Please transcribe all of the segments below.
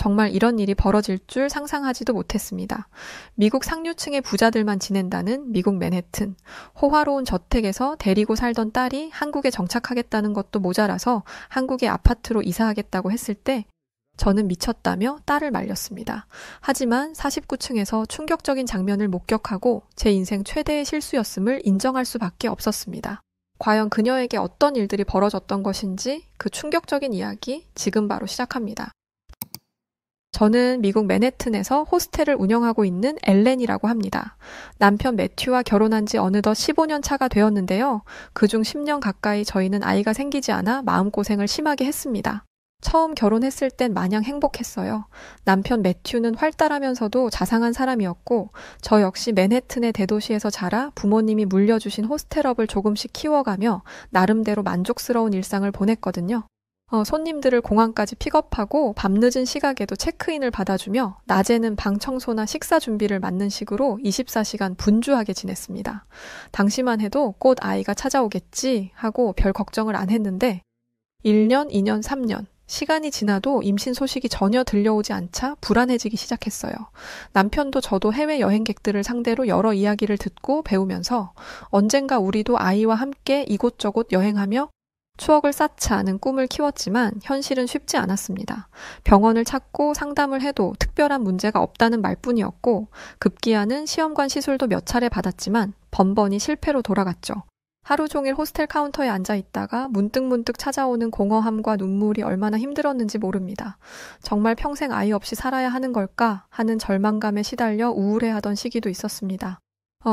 정말 이런 일이 벌어질 줄 상상하지도 못했습니다. 미국 상류층의 부자들만 지낸다는 미국 맨해튼. 호화로운 저택에서 데리고 살던 딸이 한국에 정착하겠다는 것도 모자라서 한국의 아파트로 이사하겠다고 했을 때 저는 미쳤다며 딸을 말렸습니다. 하지만 49층에서 충격적인 장면을 목격하고 제 인생 최대의 실수였음을 인정할 수밖에 없었습니다. 과연 그녀에게 어떤 일들이 벌어졌던 것인지 그 충격적인 이야기 지금 바로 시작합니다. 저는 미국 맨해튼에서 호스텔을 운영하고 있는 엘렌이라고 합니다. 남편 매튜와 결혼한 지 어느덧 15년 차가 되었는데요. 그중 10년 가까이 저희는 아이가 생기지 않아 마음고생을 심하게 했습니다. 처음 결혼했을 땐 마냥 행복했어요. 남편 매튜는 활달하면서도 자상한 사람이었고 저 역시 맨해튼의 대도시에서 자라 부모님이 물려주신 호스텔업을 조금씩 키워가며 나름대로 만족스러운 일상을 보냈거든요. 손님들을 공항까지 픽업하고 밤늦은 시각에도 체크인을 받아주며 낮에는 방 청소나 식사 준비를 맡는 식으로 24시간 분주하게 지냈습니다. 당시만 해도 곧 아이가 찾아오겠지 하고 별 걱정을 안 했는데 1년, 2년, 3년 시간이 지나도 임신 소식이 전혀 들려오지 않자 불안해지기 시작했어요. 남편도 저도 해외 여행객들을 상대로 여러 이야기를 듣고 배우면서 언젠가 우리도 아이와 함께 이곳저곳 여행하며 추억을 쌓자 하는 꿈을 키웠지만 현실은 쉽지 않았습니다. 병원을 찾고 상담을 해도 특별한 문제가 없다는 말뿐이었고 급기야는 시험관 시술도 몇 차례 받았지만 번번이 실패로 돌아갔죠. 하루 종일 호스텔 카운터에 앉아 있다가 문득문득 찾아오는 공허함과 눈물이 얼마나 힘들었는지 모릅니다. 정말 평생 아이 없이 살아야 하는 걸까 하는 절망감에 시달려 우울해하던 시기도 있었습니다.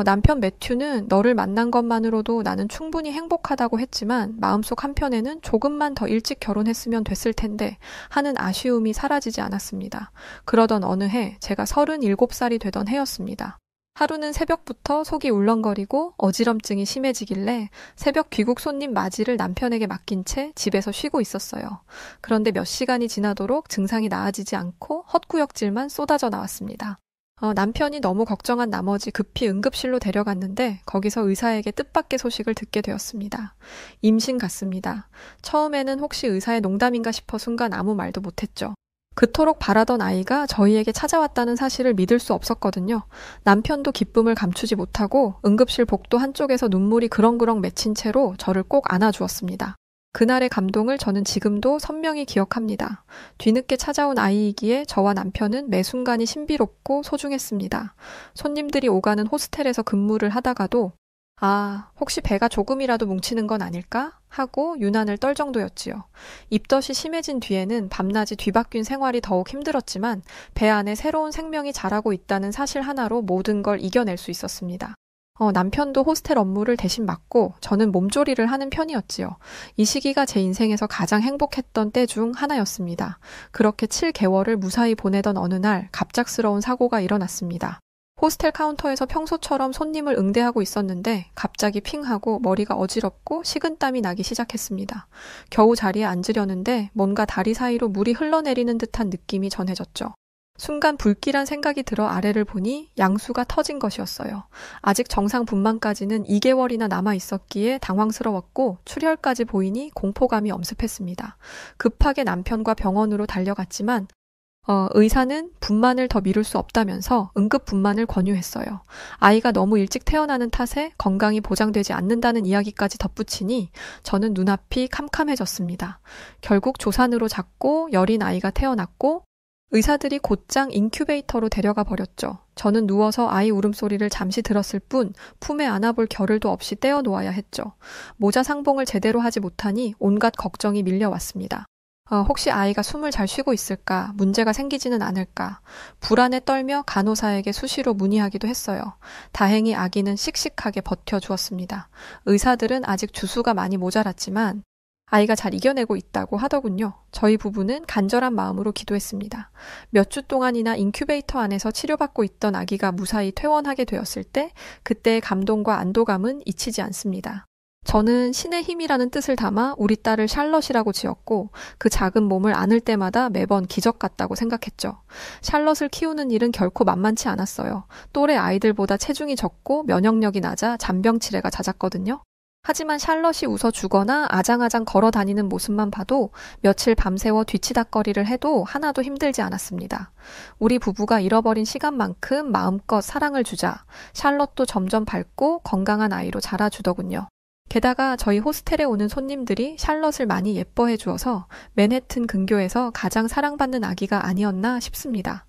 남편 매튜는 너를 만난 것만으로도 나는 충분히 행복하다고 했지만 마음속 한편에는 조금만 더 일찍 결혼했으면 됐을 텐데 하는 아쉬움이 사라지지 않았습니다. 그러던 어느 해 제가 37살이 되던 해였습니다. 하루는 새벽부터 속이 울렁거리고 어지럼증이 심해지길래 새벽 귀국 손님 맞이를 남편에게 맡긴 채 집에서 쉬고 있었어요. 그런데 몇 시간이 지나도록 증상이 나아지지 않고 헛구역질만 쏟아져 나왔습니다. 남편이 너무 걱정한 나머지 급히 응급실로 데려갔는데 거기서 의사에게 뜻밖의 소식을 듣게 되었습니다. 임신 같습니다. 처음에는 혹시 의사의 농담인가 싶어 순간 아무 말도 못했죠. 그토록 바라던 아이가 저희에게 찾아왔다는 사실을 믿을 수 없었거든요. 남편도 기쁨을 감추지 못하고 응급실 복도 한쪽에서 눈물이 그렁그렁 맺힌 채로 저를 꼭 안아주었습니다. 그날의 감동을 저는 지금도 선명히 기억합니다. 뒤늦게 찾아온 아이이기에 저와 남편은 매 순간이 신비롭고 소중했습니다. 손님들이 오가는 호스텔에서 근무를 하다가도 혹시 배가 조금이라도 뭉치는 건 아닐까? 하고 유난을 떨 정도였지요. 입덧이 심해진 뒤에는 밤낮이 뒤바뀐 생활이 더욱 힘들었지만 배 안에 새로운 생명이 자라고 있다는 사실 하나로 모든 걸 이겨낼 수 있었습니다. 남편도 호스텔 업무를 대신 맡고 저는 몸조리를 하는 편이었지요. 이 시기가 제 인생에서 가장 행복했던 때 중 하나였습니다. 그렇게 7개월을 무사히 보내던 어느 날 갑작스러운 사고가 일어났습니다. 호스텔 카운터에서 평소처럼 손님을 응대하고 있었는데 갑자기 핑하고 머리가 어지럽고 식은땀이 나기 시작했습니다. 겨우 자리에 앉으려는데 뭔가 다리 사이로 물이 흘러내리는 듯한 느낌이 전해졌죠. 순간 불길한 생각이 들어 아래를 보니 양수가 터진 것이었어요. 아직 정상 분만까지는 2개월이나 남아 있었기에 당황스러웠고 출혈까지 보이니 공포감이 엄습했습니다. 급하게 남편과 병원으로 달려갔지만 의사는 분만을 더 미룰 수 없다면서 응급 분만을 권유했어요. 아이가 너무 일찍 태어나는 탓에 건강이 보장되지 않는다는 이야기까지 덧붙이니 저는 눈앞이 캄캄해졌습니다. 결국 조산으로 잡고 여린 아이가 태어났고 의사들이 곧장 인큐베이터로 데려가 버렸죠. 저는 누워서 아이 울음소리를 잠시 들었을 뿐 품에 안아볼 겨를도 없이 떼어 놓아야 했죠. 모자 상봉을 제대로 하지 못하니 온갖 걱정이 밀려왔습니다. 혹시 아이가 숨을 잘 쉬고 있을까? 문제가 생기지는 않을까? 불안에 떨며 간호사에게 수시로 문의하기도 했어요. 다행히 아기는 씩씩하게 버텨주었습니다. 의사들은 아직 주수가 많이 모자랐지만 아이가 잘 이겨내고 있다고 하더군요. 저희 부부는 간절한 마음으로 기도했습니다. 몇 주 동안이나 인큐베이터 안에서 치료받고 있던 아기가 무사히 퇴원하게 되었을 때 그때의 감동과 안도감은 잊히지 않습니다. 저는 신의 힘이라는 뜻을 담아 우리 딸을 샬럿이라고 지었고 그 작은 몸을 안을 때마다 매번 기적 같다고 생각했죠. 샬럿을 키우는 일은 결코 만만치 않았어요. 또래 아이들보다 체중이 적고 면역력이 낮아 잔병치레가 잦았거든요. 하지만 샬럿이 웃어주거나 아장아장 걸어 다니는 모습만 봐도 며칠 밤새워 뒤치다꺼리를 해도 하나도 힘들지 않았습니다. 우리 부부가 잃어버린 시간만큼 마음껏 사랑을 주자 샬럿도 점점 밝고 건강한 아이로 자라주더군요. 게다가 저희 호스텔에 오는 손님들이 샬럿을 많이 예뻐해 주어서 맨해튼 근교에서 가장 사랑받는 아기가 아니었나 싶습니다.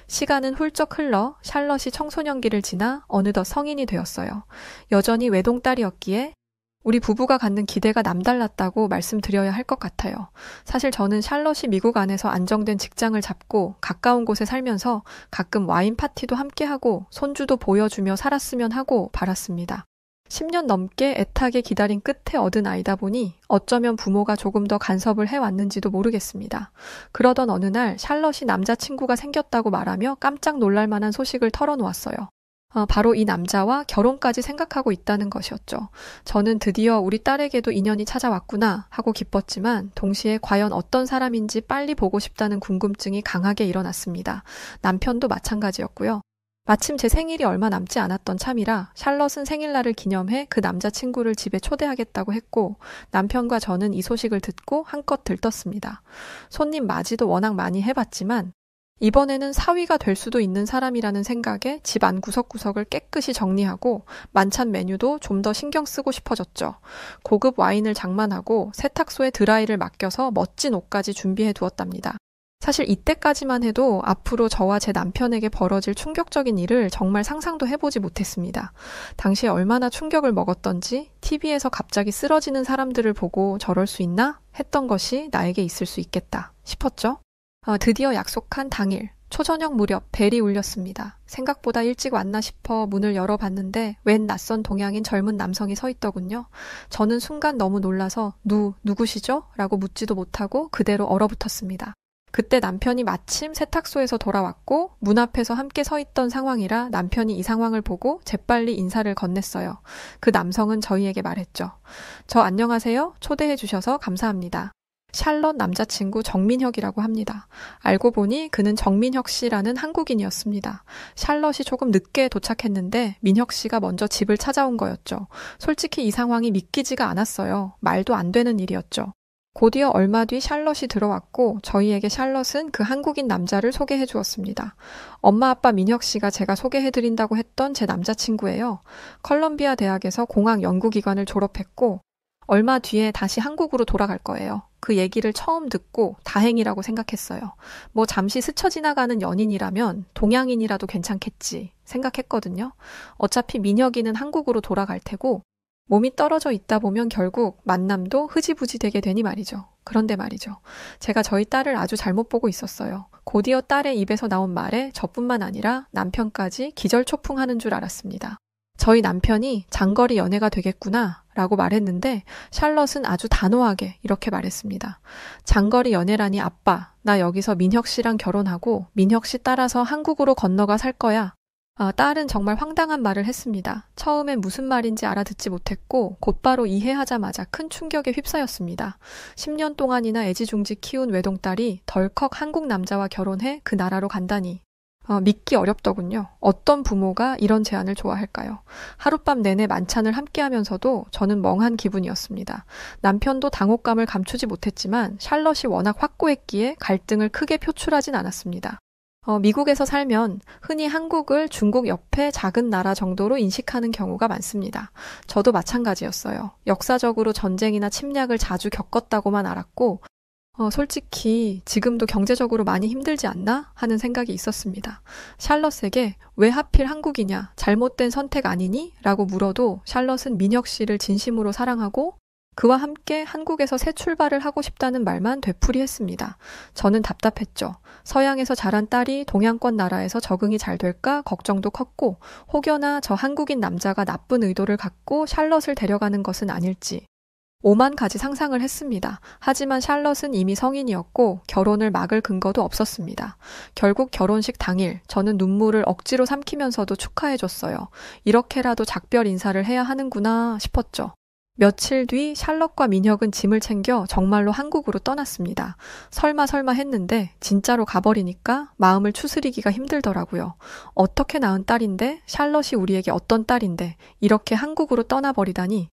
시간은 훌쩍 흘러 샬럿이 청소년기를 지나 어느덧 성인이 되었어요. 여전히 외동딸이었기에 우리 부부가 갖는 기대가 남달랐다고 말씀드려야 할 것 같아요. 사실 저는 샬럿이 미국 안에서 안정된 직장을 잡고 가까운 곳에 살면서 가끔 와인 파티도 함께하고 손주도 보여주며 살았으면 하고 바랐습니다. 10년 넘게 애타게 기다린 끝에 얻은 아이다 보니 어쩌면 부모가 조금 더 간섭을 해왔는지도 모르겠습니다. 그러던 어느 날 샬럿이 남자친구가 생겼다고 말하며 깜짝 놀랄 만한 소식을 털어놓았어요. 바로 이 남자와 결혼까지 생각하고 있다는 것이었죠. 저는 드디어 우리 딸에게도 인연이 찾아왔구나 하고 기뻤지만 동시에 과연 어떤 사람인지 빨리 보고 싶다는 궁금증이 강하게 일어났습니다. 남편도 마찬가지였고요. 마침 제 생일이 얼마 남지 않았던 참이라 샬럿은 생일날을 기념해 그 남자친구를 집에 초대하겠다고 했고 남편과 저는 이 소식을 듣고 한껏 들떴습니다. 손님 맞이도 워낙 많이 해봤지만 이번에는 사위가 될 수도 있는 사람이라는 생각에 집 안 구석구석을 깨끗이 정리하고 만찬 메뉴도 좀 더 신경 쓰고 싶어졌죠. 고급 와인을 장만하고 세탁소에 드라이를 맡겨서 멋진 옷까지 준비해 두었답니다. 사실 이때까지만 해도 앞으로 저와 제 남편에게 벌어질 충격적인 일을 정말 상상도 해보지 못했습니다. 당시에 얼마나 충격을 먹었던지 TV에서 갑자기 쓰러지는 사람들을 보고 저럴 수 있나 했던 것이 나에게 있을 수 있겠다 싶었죠. 드디어 약속한 당일 초저녁 무렵 벨이 울렸습니다. 생각보다 일찍 왔나 싶어 문을 열어봤는데 웬 낯선 동양인 젊은 남성이 서 있더군요. 저는 순간 너무 놀라서 누구시죠? 라고 묻지도 못하고 그대로 얼어붙었습니다. 그때 남편이 마침 세탁소에서 돌아왔고 문 앞에서 함께 서 있던 상황이라 남편이 이 상황을 보고 재빨리 인사를 건넸어요. 그 남성은 저희에게 말했죠. 저 안녕하세요. 초대해 주셔서 감사합니다. 샬럿 남자친구 정민혁이라고 합니다. 알고 보니 그는 정민혁 씨라는 한국인이었습니다. 샬럿이 조금 늦게 도착했는데 민혁 씨가 먼저 집을 찾아온 거였죠. 솔직히 이 상황이 믿기지가 않았어요. 말도 안 되는 일이었죠. 곧이어 얼마 뒤 샬럿이 들어왔고 저희에게 샬럿은 그 한국인 남자를 소개해 주었습니다. 엄마 아빠 민혁 씨가 제가 소개해드린다고 했던 제 남자친구예요. 컬럼비아 대학에서 공학 연구기관을 졸업했고 얼마 뒤에 다시 한국으로 돌아갈 거예요. 그 얘기를 처음 듣고 다행이라고 생각했어요. 뭐 잠시 스쳐 지나가는 연인이라면 동양인이라도 괜찮겠지 생각했거든요. 어차피 민혁이는 한국으로 돌아갈 테고 몸이 떨어져 있다 보면 결국 만남도 흐지부지 되게 되니 말이죠. 그런데 말이죠. 제가 저희 딸을 아주 잘못 보고 있었어요. 곧이어 딸의 입에서 나온 말에 저뿐만 아니라 남편까지 기절초풍하는 줄 알았습니다. 저희 남편이 장거리 연애가 되겠구나 라고 말했는데 샬럿은 아주 단호하게 이렇게 말했습니다. 장거리 연애라니 아빠, 나 여기서 민혁 씨랑 결혼하고 민혁 씨 따라서 한국으로 건너가 살 거야. 딸은 정말 황당한 말을 했습니다. 처음엔 무슨 말인지 알아듣지 못했고 곧바로 이해하자마자 큰 충격에 휩싸였습니다. 10년 동안이나 애지중지 키운 외동딸이 덜컥 한국 남자와 결혼해 그 나라로 간다니. 믿기 어렵더군요. 어떤 부모가 이런 제안을 좋아할까요? 하룻밤 내내 만찬을 함께 하면서도 저는 멍한 기분이었습니다. 남편도 당혹감을 감추지 못했지만 샬럿이 워낙 확고했기에 갈등을 크게 표출하진 않았습니다. 미국에서 살면 흔히 한국을 중국 옆에 작은 나라 정도로 인식하는 경우가 많습니다. 저도 마찬가지였어요. 역사적으로 전쟁이나 침략을 자주 겪었다고만 알았고 솔직히 지금도 경제적으로 많이 힘들지 않나 하는 생각이 있었습니다. 샬럿에게 왜 하필 한국이냐, 잘못된 선택 아니니? 라고 물어도 샬럿은 민혁 씨를 진심으로 사랑하고 그와 함께 한국에서 새 출발을 하고 싶다는 말만 되풀이했습니다. 저는 답답했죠. 서양에서 자란 딸이 동양권 나라에서 적응이 잘 될까 걱정도 컸고 혹여나 저 한국인 남자가 나쁜 의도를 갖고 샬럿을 데려가는 것은 아닐지 오만 가지 상상을 했습니다. 하지만 샬럿은 이미 성인이었고 결혼을 막을 근거도 없었습니다. 결국 결혼식 당일 저는 눈물을 억지로 삼키면서도 축하해줬어요. 이렇게라도 작별 인사를 해야 하는구나 싶었죠. 며칠 뒤 샬럿과 민혁은 짐을 챙겨 정말로 한국으로 떠났습니다. 설마 했는데 진짜로 가버리니까 마음을 추스리기가 힘들더라고요. 어떻게 낳은 딸인데 샬럿이 우리에게 어떤 딸인데 이렇게 한국으로 떠나버리다니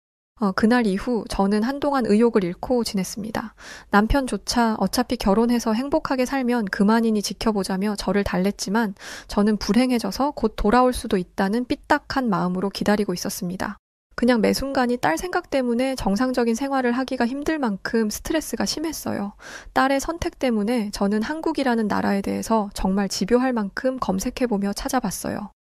그날 이후 저는 한동안 의욕을 잃고 지냈습니다. 남편조차 어차피 결혼해서 행복하게 살면 그만이니 지켜보자며 저를 달랬지만 저는 불행해져서 곧 돌아올 수도 있다는 삐딱한 마음으로 기다리고 있었습니다. 그냥 매 순간이 딸 생각 때문에 정상적인 생활을 하기가 힘들 만큼 스트레스가 심했어요. 딸의 선택 때문에 저는 한국이라는 나라에 대해서 정말 집요할 만큼 검색해보며 찾아봤어요.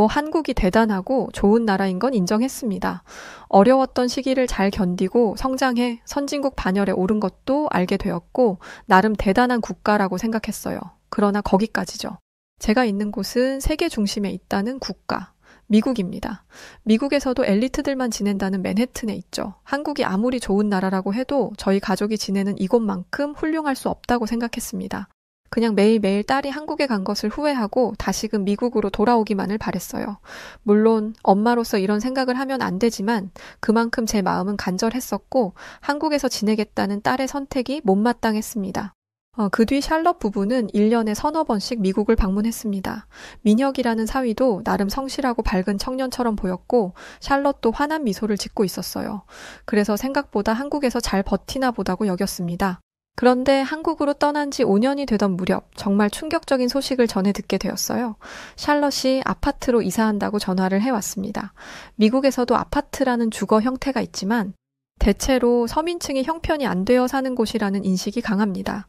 한국이 대단하고 좋은 나라인 건 인정했습니다. 어려웠던 시기를 잘 견디고 성장해 선진국 반열에 오른 것도 알게 되었고, 나름 대단한 국가라고 생각했어요. 그러나 거기까지죠. 제가 있는 곳은 세계 중심에 있다는 국가. 미국입니다. 미국에서도 엘리트들만 지낸다는 맨해튼에 있죠. 한국이 아무리 좋은 나라라고 해도 저희 가족이 지내는 이곳만큼 훌륭할 수 없다고 생각했습니다. 그냥 매일매일 딸이 한국에 간 것을 후회하고 다시금 미국으로 돌아오기만을 바랬어요. 물론 엄마로서 이런 생각을 하면 안 되지만 그만큼 제 마음은 간절했었고 한국에서 지내겠다는 딸의 선택이 못마땅했습니다. 그 뒤 샬럿 부부는 1년에 서너 번씩 미국을 방문했습니다. 민혁이라는 사위도 나름 성실하고 밝은 청년처럼 보였고 샬럿도 환한 미소를 짓고 있었어요. 그래서 생각보다 한국에서 잘 버티나 보다고 여겼습니다. 그런데 한국으로 떠난 지 5년이 되던 무렵 정말 충격적인 소식을 전해 듣게 되었어요. 샬럿이 아파트로 이사한다고 전화를 해왔습니다. 미국에서도 아파트라는 주거 형태가 있지만 대체로 서민층이 형편이 안 되어 사는 곳이라는 인식이 강합니다.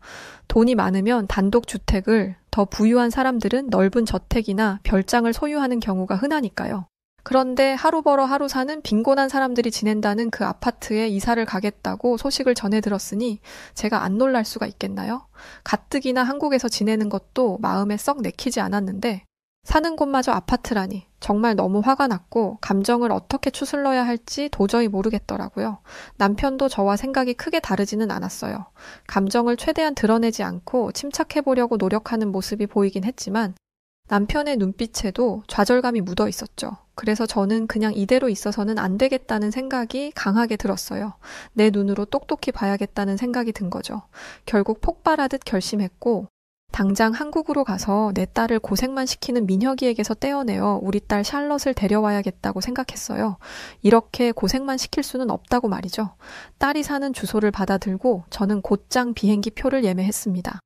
돈이 많으면 단독주택을, 더 부유한 사람들은 넓은 저택이나 별장을 소유하는 경우가 흔하니까요. 그런데 하루 벌어 하루 사는 빈곤한 사람들이 지낸다는 그 아파트에 이사를 가겠다고 소식을 전해 들었으니 제가 안 놀랄 수가 있겠나요? 가뜩이나 한국에서 지내는 것도 마음에 썩 내키지 않았는데 사는 곳마저 아파트라니 정말 너무 화가 났고 감정을 어떻게 추슬러야 할지 도저히 모르겠더라고요. 남편도 저와 생각이 크게 다르지는 않았어요. 감정을 최대한 드러내지 않고 침착해보려고 노력하는 모습이 보이긴 했지만 남편의 눈빛에도 좌절감이 묻어 있었죠. 그래서 저는 그냥 이대로 있어서는 안 되겠다는 생각이 강하게 들었어요. 내 눈으로 똑똑히 봐야겠다는 생각이 든 거죠. 결국 폭발하듯 결심했고 당장 한국으로 가서 내 딸을 고생만 시키는 민혁이에게서 떼어내어 우리 딸 샬럿을 데려와야겠다고 생각했어요. 이렇게 고생만 시킬 수는 없다고 말이죠. 딸이 사는 주소를 받아들고 저는 곧장 비행기 표를 예매했습니다.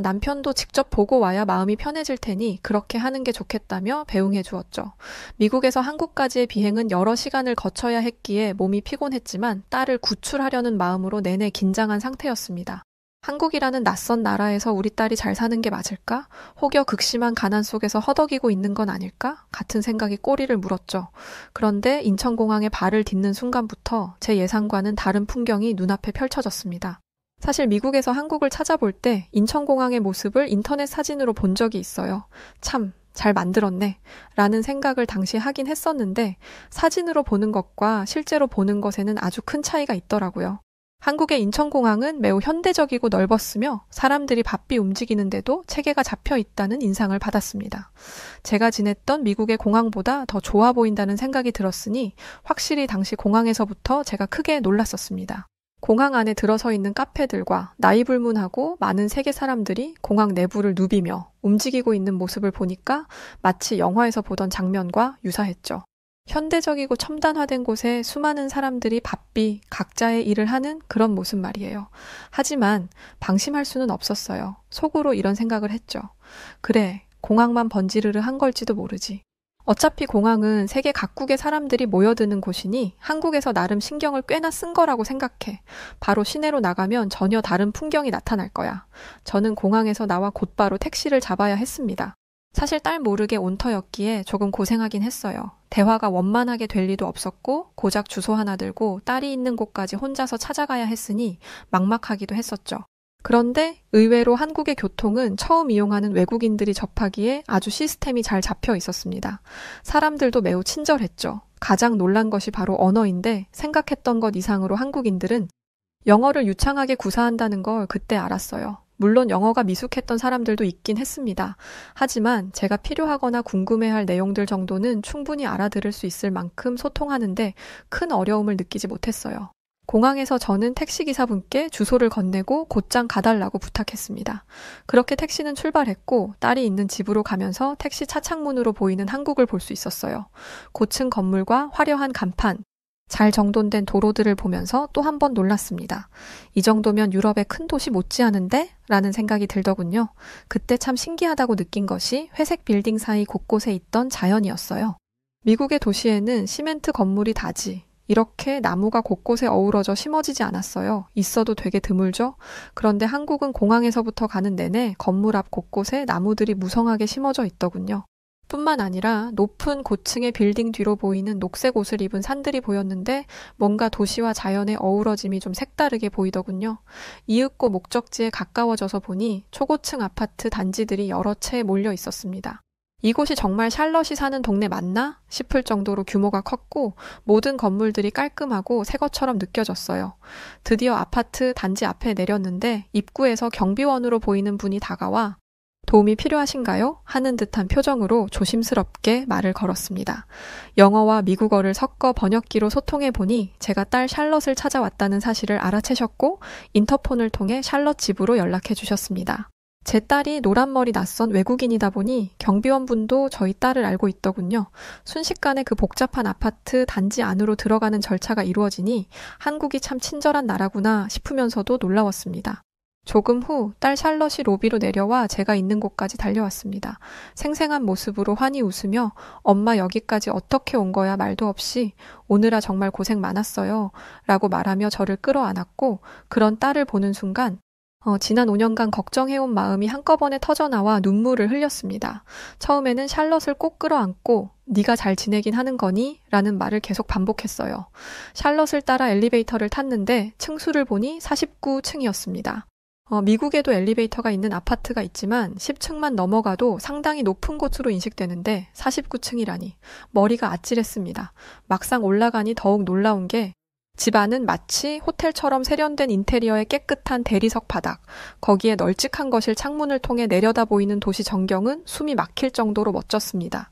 남편도 직접 보고 와야 마음이 편해질 테니 그렇게 하는 게 좋겠다며 배웅해 주었죠. 미국에서 한국까지의 비행은 여러 시간을 거쳐야 했기에 몸이 피곤했지만 딸을 구출하려는 마음으로 내내 긴장한 상태였습니다. 한국이라는 낯선 나라에서 우리 딸이 잘 사는 게 맞을까? 혹여 극심한 가난 속에서 허덕이고 있는 건 아닐까? 같은 생각이 꼬리를 물었죠. 그런데 인천공항에 발을 딛는 순간부터 제 예상과는 다른 풍경이 눈앞에 펼쳐졌습니다. 사실 미국에서 한국을 찾아볼 때 인천공항의 모습을 인터넷 사진으로 본 적이 있어요. 참, 잘 만들었네 라는 생각을 당시 하긴 했었는데 사진으로 보는 것과 실제로 보는 것에는 아주 큰 차이가 있더라고요. 한국의 인천공항은 매우 현대적이고 넓었으며 사람들이 바삐 움직이는데도 체계가 잡혀 있다는 인상을 받았습니다. 제가 지냈던 미국의 공항보다 더 좋아 보인다는 생각이 들었으니 확실히 당시 공항에서부터 제가 크게 놀랐었습니다. 공항 안에 들어서 있는 카페들과 나이불문하고 많은 세계 사람들이 공항 내부를 누비며 움직이고 있는 모습을 보니까 마치 영화에서 보던 장면과 유사했죠. 현대적이고 첨단화된 곳에 수많은 사람들이 바삐 각자의 일을 하는 그런 모습 말이에요. 하지만 방심할 수는 없었어요. 속으로 이런 생각을 했죠. 그래, 공항만 번지르르 한 걸지도 모르지. 어차피 공항은 세계 각국의 사람들이 모여드는 곳이니 한국에서 나름 신경을 꽤나 쓴 거라고 생각해. 바로 시내로 나가면 전혀 다른 풍경이 나타날 거야. 저는 공항에서 나와 곧바로 택시를 잡아야 했습니다. 사실 딸 모르게 온터였기에 조금 고생하긴 했어요. 대화가 원만하게 될 리도 없었고 고작 주소 하나 들고 딸이 있는 곳까지 혼자서 찾아가야 했으니 막막하기도 했었죠. 그런데 의외로 한국의 교통은 처음 이용하는 외국인들이 접하기에 아주 시스템이 잘 잡혀 있었습니다. 사람들도 매우 친절했죠. 가장 놀란 것이 바로 언어인데 생각했던 것 이상으로 한국인들은 영어를 유창하게 구사한다는 걸 그때 알았어요. 물론 영어가 미숙했던 사람들도 있긴 했습니다. 하지만 제가 필요하거나 궁금해할 내용들 정도는 충분히 알아들을 수 있을 만큼 소통하는데 큰 어려움을 느끼지 못했어요. 공항에서 저는 택시기사분께 주소를 건네고 곧장 가달라고 부탁했습니다. 그렇게 택시는 출발했고 딸이 있는 집으로 가면서 택시 차창문으로 보이는 한국을 볼 수 있었어요. 고층 건물과 화려한 간판, 잘 정돈된 도로들을 보면서 또 한 번 놀랐습니다. 이 정도면 유럽의 큰 도시 못지않은데? 라는 생각이 들더군요. 그때 참 신기하다고 느낀 것이 회색 빌딩 사이 곳곳에 있던 자연이었어요. 미국의 도시에는 시멘트 건물이 다지 이렇게 나무가 곳곳에 어우러져 심어지지 않았어요. 있어도 되게 드물죠? 그런데 한국은 공항에서부터 가는 내내 건물 앞 곳곳에 나무들이 무성하게 심어져 있더군요. 뿐만 아니라 높은 고층의 빌딩 뒤로 보이는 녹색 옷을 입은 산들이 보였는데 뭔가 도시와 자연의 어우러짐이 좀 색다르게 보이더군요. 이윽고 목적지에 가까워져서 보니 초고층 아파트 단지들이 여러 채 몰려 있었습니다. 이곳이 정말 샬럿이 사는 동네 맞나 싶을 정도로 규모가 컸고 모든 건물들이 깔끔하고 새 것처럼 느껴졌어요. 드디어 아파트 단지 앞에 내렸는데 입구에서 경비원으로 보이는 분이 다가와 도움이 필요하신가요? 하는 듯한 표정으로 조심스럽게 말을 걸었습니다. 영어와 미국어를 섞어 번역기로 소통해보니 제가 딸 샬럿을 찾아왔다는 사실을 알아채셨고 인터폰을 통해 샬럿 집으로 연락해 주셨습니다. 제 딸이 노란머리 낯선 외국인이다 보니 경비원분도 저희 딸을 알고 있더군요. 순식간에 그 복잡한 아파트 단지 안으로 들어가는 절차가 이루어지니 한국이 참 친절한 나라구나 싶으면서도 놀라웠습니다. 조금 후 딸 샬럿이 로비로 내려와 제가 있는 곳까지 달려왔습니다. 생생한 모습으로 환히 웃으며 엄마 여기까지 어떻게 온 거야 말도 없이 오느라 정말 고생 많았어요 라고 말하며 저를 끌어안았고 그런 딸을 보는 순간 지난 5년간 걱정해온 마음이 한꺼번에 터져나와 눈물을 흘렸습니다. 처음에는 샬럿을 꼭 끌어안고 네가 잘 지내긴 하는 거니? 라는 말을 계속 반복했어요. 샬럿을 따라 엘리베이터를 탔는데 층수를 보니 49층이었습니다. 미국에도 엘리베이터가 있는 아파트가 있지만 10층만 넘어가도 상당히 높은 곳으로 인식되는데 49층이라니 머리가 아찔했습니다. 막상 올라가니 더욱 놀라운 게 집 안은 마치 호텔처럼 세련된 인테리어의 깨끗한 대리석 바닥, 거기에 널찍한 거실 창문을 통해 내려다 보이는 도시 전경은 숨이 막힐 정도로 멋졌습니다.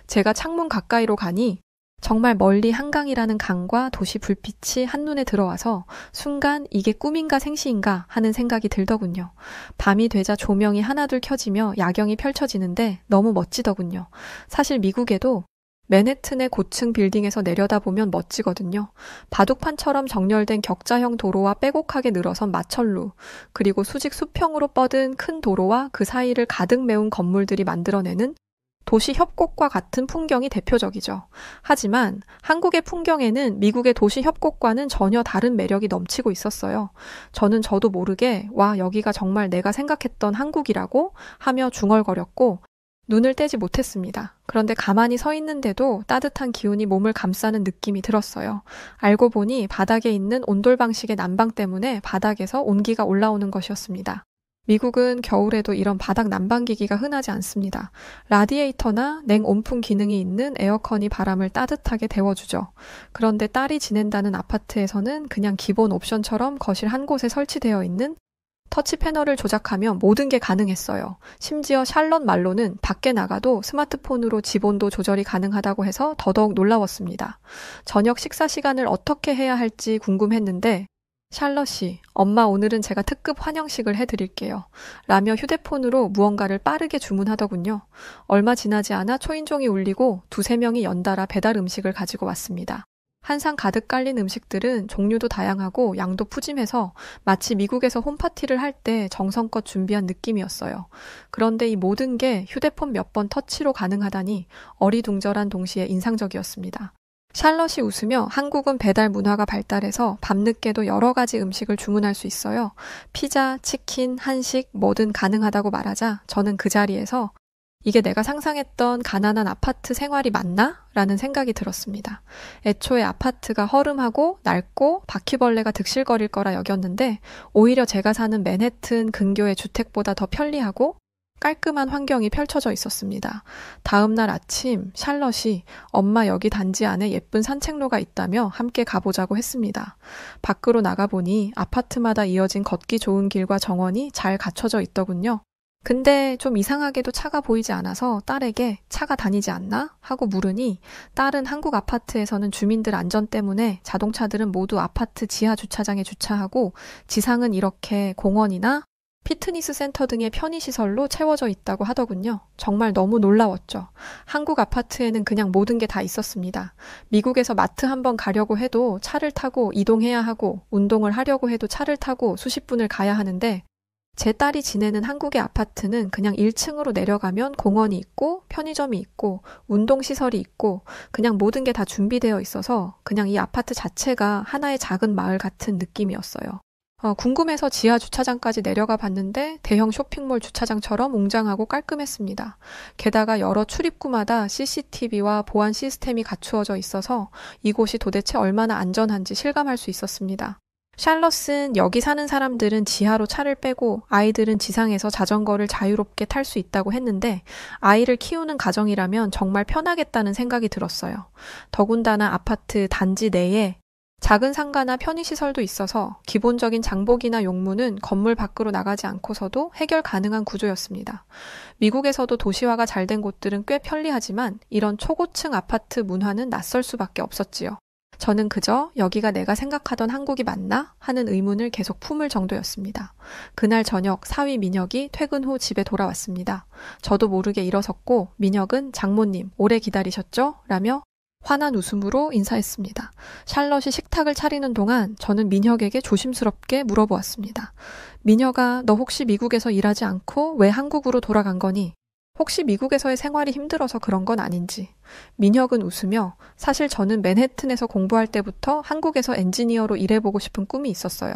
제가 창문 가까이로 가니 정말 멀리 한강이라는 강과 도시 불빛이 한눈에 들어와서 순간 이게 꿈인가 생시인가 하는 생각이 들더군요. 밤이 되자 조명이 하나둘 켜지며 야경이 펼쳐지는데 너무 멋지더군요. 사실 미국에도 맨해튼의 고층 빌딩에서 내려다보면 멋지거든요. 바둑판처럼 정렬된 격자형 도로와 빼곡하게 늘어선 마천루, 그리고 수직 수평으로 뻗은 큰 도로와 그 사이를 가득 메운 건물들이 만들어내는 도시 협곡과 같은 풍경이 대표적이죠. 하지만 한국의 풍경에는 미국의 도시 협곡과는 전혀 다른 매력이 넘치고 있었어요. 저는 저도 모르게 와, 여기가 정말 내가 생각했던 한국이라고 하며 중얼거렸고 눈을 떼지 못했습니다. 그런데 가만히 서 있는데도 따뜻한 기운이 몸을 감싸는 느낌이 들었어요. 알고 보니 바닥에 있는 온돌 방식의 난방 때문에 바닥에서 온기가 올라오는 것이었습니다. 미국은 겨울에도 이런 바닥 난방기기가 흔하지 않습니다. 라디에이터나 냉온풍 기능이 있는 에어컨이 바람을 따뜻하게 데워주죠. 그런데 딸이 지낸다는 아파트에서는 그냥 기본 옵션처럼 거실 한 곳에 설치되어 있는 터치 패널을 조작하면 모든 게 가능했어요. 심지어 샬럿 말로는 밖에 나가도 스마트폰으로 집 온도 조절이 가능하다고 해서 더더욱 놀라웠습니다. 저녁 식사 시간을 어떻게 해야 할지 궁금했는데 샬럿이 엄마 오늘은 제가 특급 환영식을 해드릴게요 라며 휴대폰으로 무언가를 빠르게 주문하더군요. 얼마 지나지 않아 초인종이 울리고 두세 명이 연달아 배달 음식을 가지고 왔습니다. 한 상 가득 깔린 음식들은 종류도 다양하고 양도 푸짐해서 마치 미국에서 홈파티를 할 때 정성껏 준비한 느낌이었어요. 그런데 이 모든 게 휴대폰 몇 번 터치로 가능하다니 어리둥절한 동시에 인상적이었습니다. 샬럿이 웃으며 한국은 배달 문화가 발달해서 밤늦게도 여러 가지 음식을 주문할 수 있어요. 피자, 치킨, 한식 뭐든 가능하다고 말하자 저는 그 자리에서 이게 내가 상상했던 가난한 아파트 생활이 맞나? 라는 생각이 들었습니다. 애초에 아파트가 허름하고 낡고 바퀴벌레가 득실거릴 거라 여겼는데 오히려 제가 사는 맨해튼 근교의 주택보다 더 편리하고 깔끔한 환경이 펼쳐져 있었습니다. 다음 날 아침 샬럿이 엄마 여기 단지 안에 예쁜 산책로가 있다며 함께 가보자고 했습니다. 밖으로 나가보니 아파트마다 이어진 걷기 좋은 길과 정원이 잘 갖춰져 있더군요. 근데 좀 이상하게도 차가 보이지 않아서 딸에게 차가 다니지 않나? 하고 물으니 딸은 한국 아파트에서는 주민들 안전 때문에 자동차들은 모두 아파트 지하 주차장에 주차하고 지상은 이렇게 공원이나 피트니스 센터 등의 편의시설로 채워져 있다고 하더군요. 정말 너무 놀라웠죠. 한국 아파트에는 그냥 모든 게 다 있었습니다. 미국에서 마트 한번 가려고 해도 차를 타고 이동해야 하고 운동을 하려고 해도 차를 타고 수십 분을 가야 하는데 제 딸이 지내는 한국의 아파트는 그냥 1층으로 내려가면 공원이 있고 편의점이 있고 운동시설이 있고 그냥 모든 게 다 준비되어 있어서 그냥 이 아파트 자체가 하나의 작은 마을 같은 느낌이었어요. 궁금해서 지하 주차장까지 내려가 봤는데 대형 쇼핑몰 주차장처럼 웅장하고 깔끔했습니다. 게다가 여러 출입구마다 CCTV와 보안 시스템이 갖추어져 있어서 이곳이 도대체 얼마나 안전한지 실감할 수 있었습니다. 샬럿은 여기 사는 사람들은 지하로 차를 빼고 아이들은 지상에서 자전거를 자유롭게 탈 수 있다고 했는데 아이를 키우는 가정이라면 정말 편하겠다는 생각이 들었어요. 더군다나 아파트 단지 내에 작은 상가나 편의시설도 있어서 기본적인 장복이나 용무는 건물 밖으로 나가지 않고서도 해결 가능한 구조였습니다. 미국에서도 도시화가 잘 된 곳들은 꽤 편리하지만 이런 초고층 아파트 문화는 낯설 수밖에 없었지요. 저는 그저 여기가 내가 생각하던 한국이 맞나? 하는 의문을 계속 품을 정도였습니다. 그날 저녁 사위 민혁이 퇴근 후 집에 돌아왔습니다. 저도 모르게 일어섰고 민혁은 장모님 오래 기다리셨죠? 라며 환한 웃음으로 인사했습니다. 샬럿이 식탁을 차리는 동안 저는 민혁에게 조심스럽게 물어보았습니다. 민혁아, 너 혹시 미국에서 일하지 않고 왜 한국으로 돌아간 거니? 혹시 미국에서의 생활이 힘들어서 그런 건 아닌지. 민혁은 웃으며 사실 저는 맨해튼에서 공부할 때부터 한국에서 엔지니어로 일해보고 싶은 꿈이 있었어요.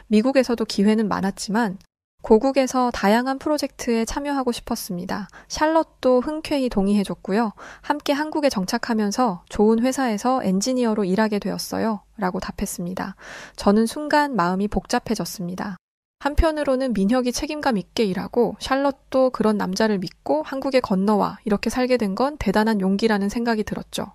미국에서도 기회는 많았지만 고국에서 다양한 프로젝트에 참여하고 싶었습니다. 샬럿도 흔쾌히 동의해줬고요. 함께 한국에 정착하면서 좋은 회사에서 엔지니어로 일하게 되었어요. 라고 답했습니다. 저는 순간 마음이 복잡해졌습니다. 한편으로는 민혁이 책임감 있게 일하고 샬럿도 그런 남자를 믿고 한국에 건너와 이렇게 살게 된 건 대단한 용기라는 생각이 들었죠.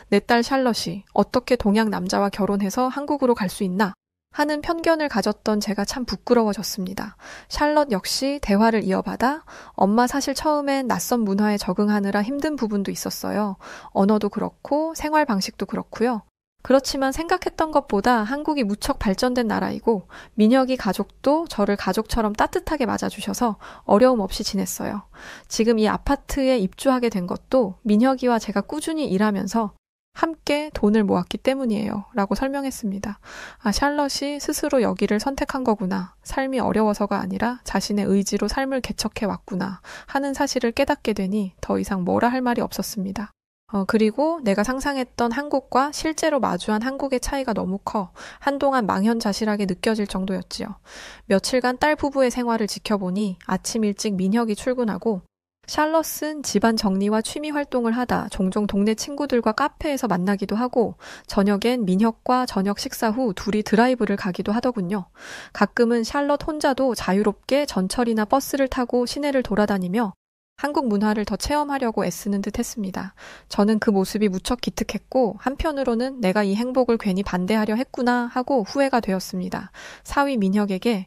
내 딸 샬럿이 어떻게 동양 남자와 결혼해서 한국으로 갈 수 있나? 하는 편견을 가졌던 제가 참 부끄러워졌습니다. 샬럿 역시 대화를 이어받아 엄마 사실 처음엔 낯선 문화에 적응하느라 힘든 부분도 있었어요. 언어도 그렇고 생활 방식도 그렇고요. 그렇지만 생각했던 것보다 한국이 무척 발전된 나라이고 민혁이 가족도 저를 가족처럼 따뜻하게 맞아주셔서 어려움 없이 지냈어요. 지금 이 아파트에 입주하게 된 것도 민혁이와 제가 꾸준히 일하면서 함께 돈을 모았기 때문이에요. 라고 설명했습니다. 샬럿이 스스로 여기를 선택한 거구나. 삶이 어려워서가 아니라 자신의 의지로 삶을 개척해 왔구나 하는 사실을 깨닫게 되니 더 이상 뭐라 할 말이 없었습니다. 그리고 내가 상상했던 한국과 실제로 마주한 한국의 차이가 너무 커 한동안 망연자실하게 느껴질 정도였지요. 며칠간 딸 부부의 생활을 지켜보니 아침 일찍 민혁이 출근하고 샬럿은 집안 정리와 취미 활동을 하다 종종 동네 친구들과 카페에서 만나기도 하고 저녁엔 민혁과 저녁 식사 후 둘이 드라이브를 가기도 하더군요. 가끔은 샬럿 혼자도 자유롭게 전철이나 버스를 타고 시내를 돌아다니며 한국 문화를 더 체험하려고 애쓰는 듯 했습니다. 저는 그 모습이 무척 기특했고 한편으로는 내가 이 행복을 괜히 반대하려 했구나 하고 후회가 되었습니다. 사위 민혁에게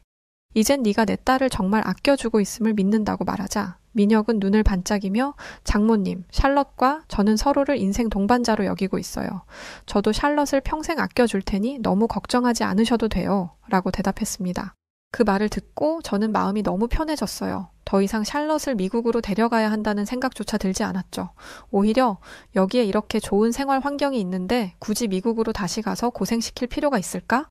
이젠 네가 내 딸을 정말 아껴주고 있음을 믿는다고 말하자 민혁은 눈을 반짝이며 장모님, 샬럿과 저는 서로를 인생 동반자로 여기고 있어요. 저도 샬럿을 평생 아껴줄 테니 너무 걱정하지 않으셔도 돼요. 라고 대답했습니다. 그 말을 듣고 저는 마음이 너무 편해졌어요. 더 이상 샬럿을 미국으로 데려가야 한다는 생각조차 들지 않았죠. 오히려 여기에 이렇게 좋은 생활 환경이 있는데 굳이 미국으로 다시 가서 고생시킬 필요가 있을까?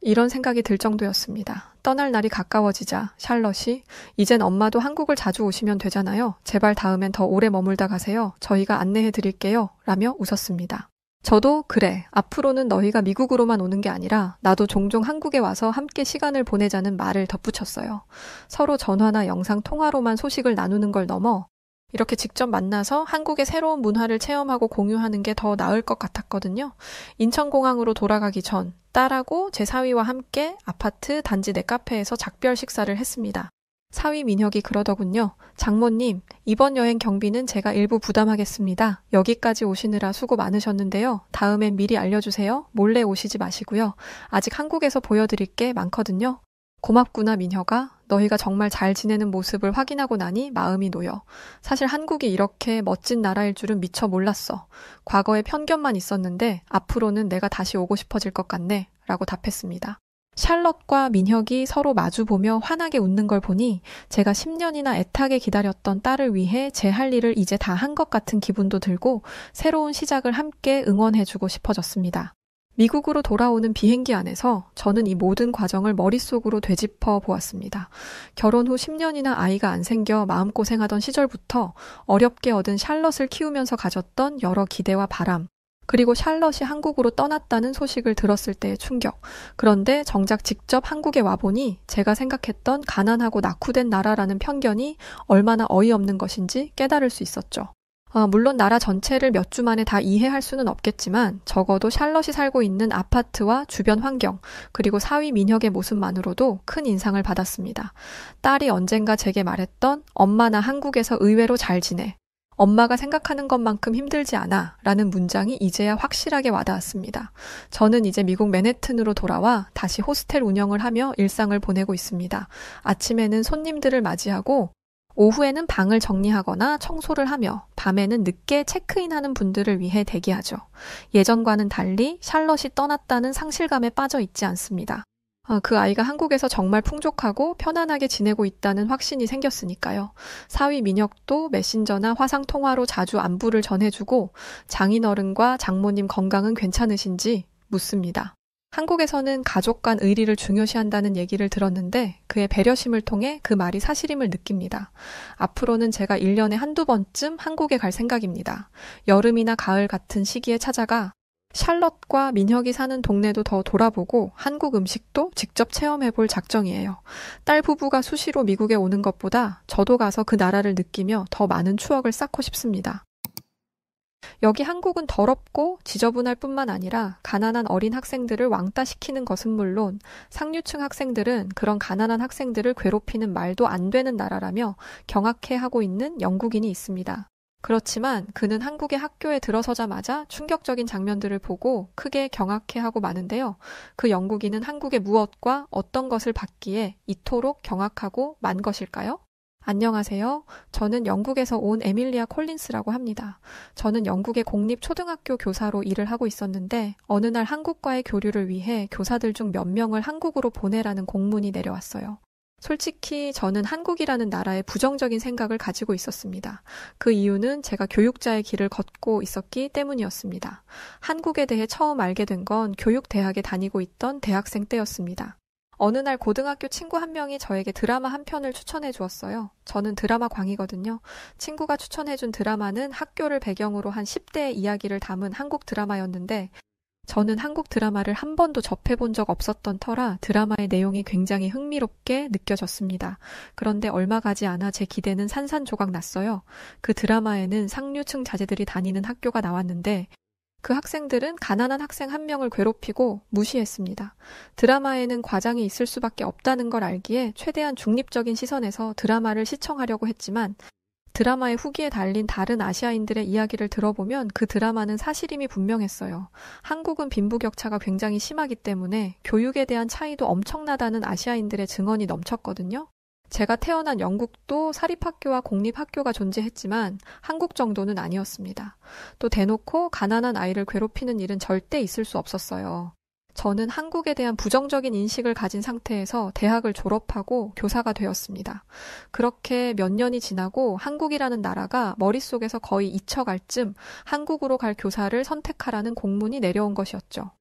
이런 생각이 들 정도였습니다. 떠날 날이 가까워지자 샬럿이 이젠 엄마도 한국을 자주 오시면 되잖아요. 제발 다음엔 더 오래 머물다 가세요. 저희가 안내해 드릴게요. 라며 웃었습니다. 저도 그래. 앞으로는 너희가 미국으로만 오는 게 아니라 나도 종종 한국에 와서 함께 시간을 보내자는 말을 덧붙였어요. 서로 전화나 영상 통화로만 소식을 나누는 걸 넘어 이렇게 직접 만나서 한국의 새로운 문화를 체험하고 공유하는 게 더 나을 것 같았거든요. 인천공항으로 돌아가기 전 딸하고 제 사위와 함께 아파트 단지 내 카페에서 작별 식사를 했습니다. 사위 민혁이 그러더군요. 장모님, 이번 여행 경비는 제가 일부 부담하겠습니다. 여기까지 오시느라 수고 많으셨는데요. 다음엔 미리 알려주세요. 몰래 오시지 마시고요. 아직 한국에서 보여드릴 게 많거든요. 고맙구나 민혁아. 너희가 정말 잘 지내는 모습을 확인하고 나니 마음이 놓여. 사실 한국이 이렇게 멋진 나라일 줄은 미처 몰랐어. 과거에 편견만 있었는데 앞으로는 내가 다시 오고 싶어질 것 같네. 라고 답했습니다. 샬럿과 민혁이 서로 마주보며 환하게 웃는 걸 보니 제가 10년이나 애타게 기다렸던 딸을 위해 제 할 일을 이제 다 한 것 같은 기분도 들고 새로운 시작을 함께 응원해주고 싶어졌습니다. 미국으로 돌아오는 비행기 안에서 저는 이 모든 과정을 머릿속으로 되짚어 보았습니다. 결혼 후 10년이나 아이가 안 생겨 마음고생하던 시절부터 어렵게 얻은 샬럿을 키우면서 가졌던 여러 기대와 바람, 그리고 샬럿이 한국으로 떠났다는 소식을 들었을 때의 충격. 그런데 정작 직접 한국에 와보니 제가 생각했던 가난하고 낙후된 나라라는 편견이 얼마나 어이없는 것인지 깨달을 수 있었죠. 물론 나라 전체를 몇 주 만에 다 이해할 수는 없겠지만 적어도 샬럿이 살고 있는 아파트와 주변 환경, 그리고 사위 민혁의 모습만으로도 큰 인상을 받았습니다. 딸이 언젠가 제게 말했던 엄마 나 한국에서 의외로 잘 지내. 엄마가 생각하는 것만큼 힘들지 않아 라는 문장이 이제야 확실하게 와닿았습니다. 저는 이제 미국 맨해튼으로 돌아와 다시 호스텔 운영을 하며 일상을 보내고 있습니다. 아침에는 손님들을 맞이하고 오후에는 방을 정리하거나 청소를 하며 밤에는 늦게 체크인하는 분들을 위해 대기하죠. 예전과는 달리 샬럿이 떠났다는 상실감에 빠져 있지 않습니다. 그 아이가 한국에서 정말 풍족하고 편안하게 지내고 있다는 확신이 생겼으니까요. 사위 민혁도 메신저나 화상통화로 자주 안부를 전해주고 장인어른과 장모님 건강은 괜찮으신지 묻습니다. 한국에서는 가족 간 의리를 중요시한다는 얘기를 들었는데 그의 배려심을 통해 그 말이 사실임을 느낍니다. 앞으로는 제가 1년에 한두 번쯤 한국에 갈 생각입니다. 여름이나 가을 같은 시기에 찾아가 샬럿과 민혁이 사는 동네도 더 돌아보고 한국 음식도 직접 체험해볼 작정이에요. 딸 부부가 수시로 미국에 오는 것보다 저도 가서 그 나라를 느끼며 더 많은 추억을 쌓고 싶습니다. 여기 한국은 더럽고 지저분할 뿐만 아니라 가난한 어린 학생들을 왕따시키는 것은 물론 상류층 학생들은 그런 가난한 학생들을 괴롭히는 말도 안 되는 나라라며 경악해하고 있는 영국인이 있습니다. 그렇지만 그는 한국의 학교에 들어서자마자 충격적인 장면들을 보고 크게 경악해하고 마는데요. 그 영국인은 한국의 무엇과 어떤 것을 받기에 이토록 경악하고 만 것일까요? 안녕하세요. 저는 영국에서 온 에밀리아 콜린스라고 합니다. 저는 영국의 공립 초등학교 교사로 일을 하고 있었는데 어느 날 한국과의 교류를 위해 교사들 중 몇 명을 한국으로 보내라는 공문이 내려왔어요. 솔직히 저는 한국이라는 나라에 부정적인 생각을 가지고 있었습니다. 그 이유는 제가 교육자의 길을 걷고 있었기 때문이었습니다. 한국에 대해 처음 알게 된 건 교육대학에 다니고 있던 대학생 때였습니다. 어느 날 고등학교 친구 한 명이 저에게 드라마 한 편을 추천해 주었어요. 저는 드라마 광이거든요. 친구가 추천해준 드라마는 학교를 배경으로 한 10대의 이야기를 담은 한국 드라마였는데 저는 한국 드라마를 한 번도 접해본 적 없었던 터라 드라마의 내용이 굉장히 흥미롭게 느껴졌습니다. 그런데 얼마 가지 않아 제 기대는 산산조각 났어요. 그 드라마에는 상류층 자제들이 다니는 학교가 나왔는데 그 학생들은 가난한 학생 한 명을 괴롭히고 무시했습니다. 드라마에는 과장이 있을 수밖에 없다는 걸 알기에 최대한 중립적인 시선에서 드라마를 시청하려고 했지만 드라마의 후기에 달린 다른 아시아인들의 이야기를 들어보면 그 드라마는 사실임이 분명했어요. 한국은 빈부격차가 굉장히 심하기 때문에 교육에 대한 차이도 엄청나다는 아시아인들의 증언이 넘쳤거든요. 제가 태어난 영국도 사립학교와 공립학교가 존재했지만 한국 정도는 아니었습니다. 또 대놓고 가난한 아이를 괴롭히는 일은 절대 있을 수 없었어요. 저는 한국에 대한 부정적인 인식을 가진 상태에서 대학을 졸업하고 교사가 되었습니다. 그렇게 몇 년이 지나고 한국이라는 나라가 머릿속에서 거의 잊혀갈 쯤 한국으로 갈 교사를 선택하라는 공문이 내려온 것이었죠.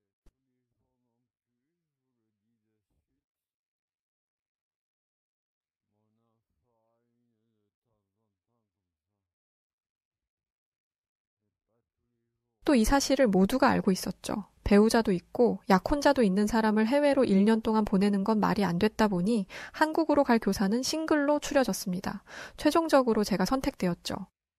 또 이 사실을 모두가 알고 있었죠. 배우자도 있고 약혼자도 있는 사람을 해외로 1년 동안 보내는 건 말이 안 됐다 보니 한국으로 갈 교사는 싱글로 추려졌습니다. 최종적으로 제가 선택되었죠.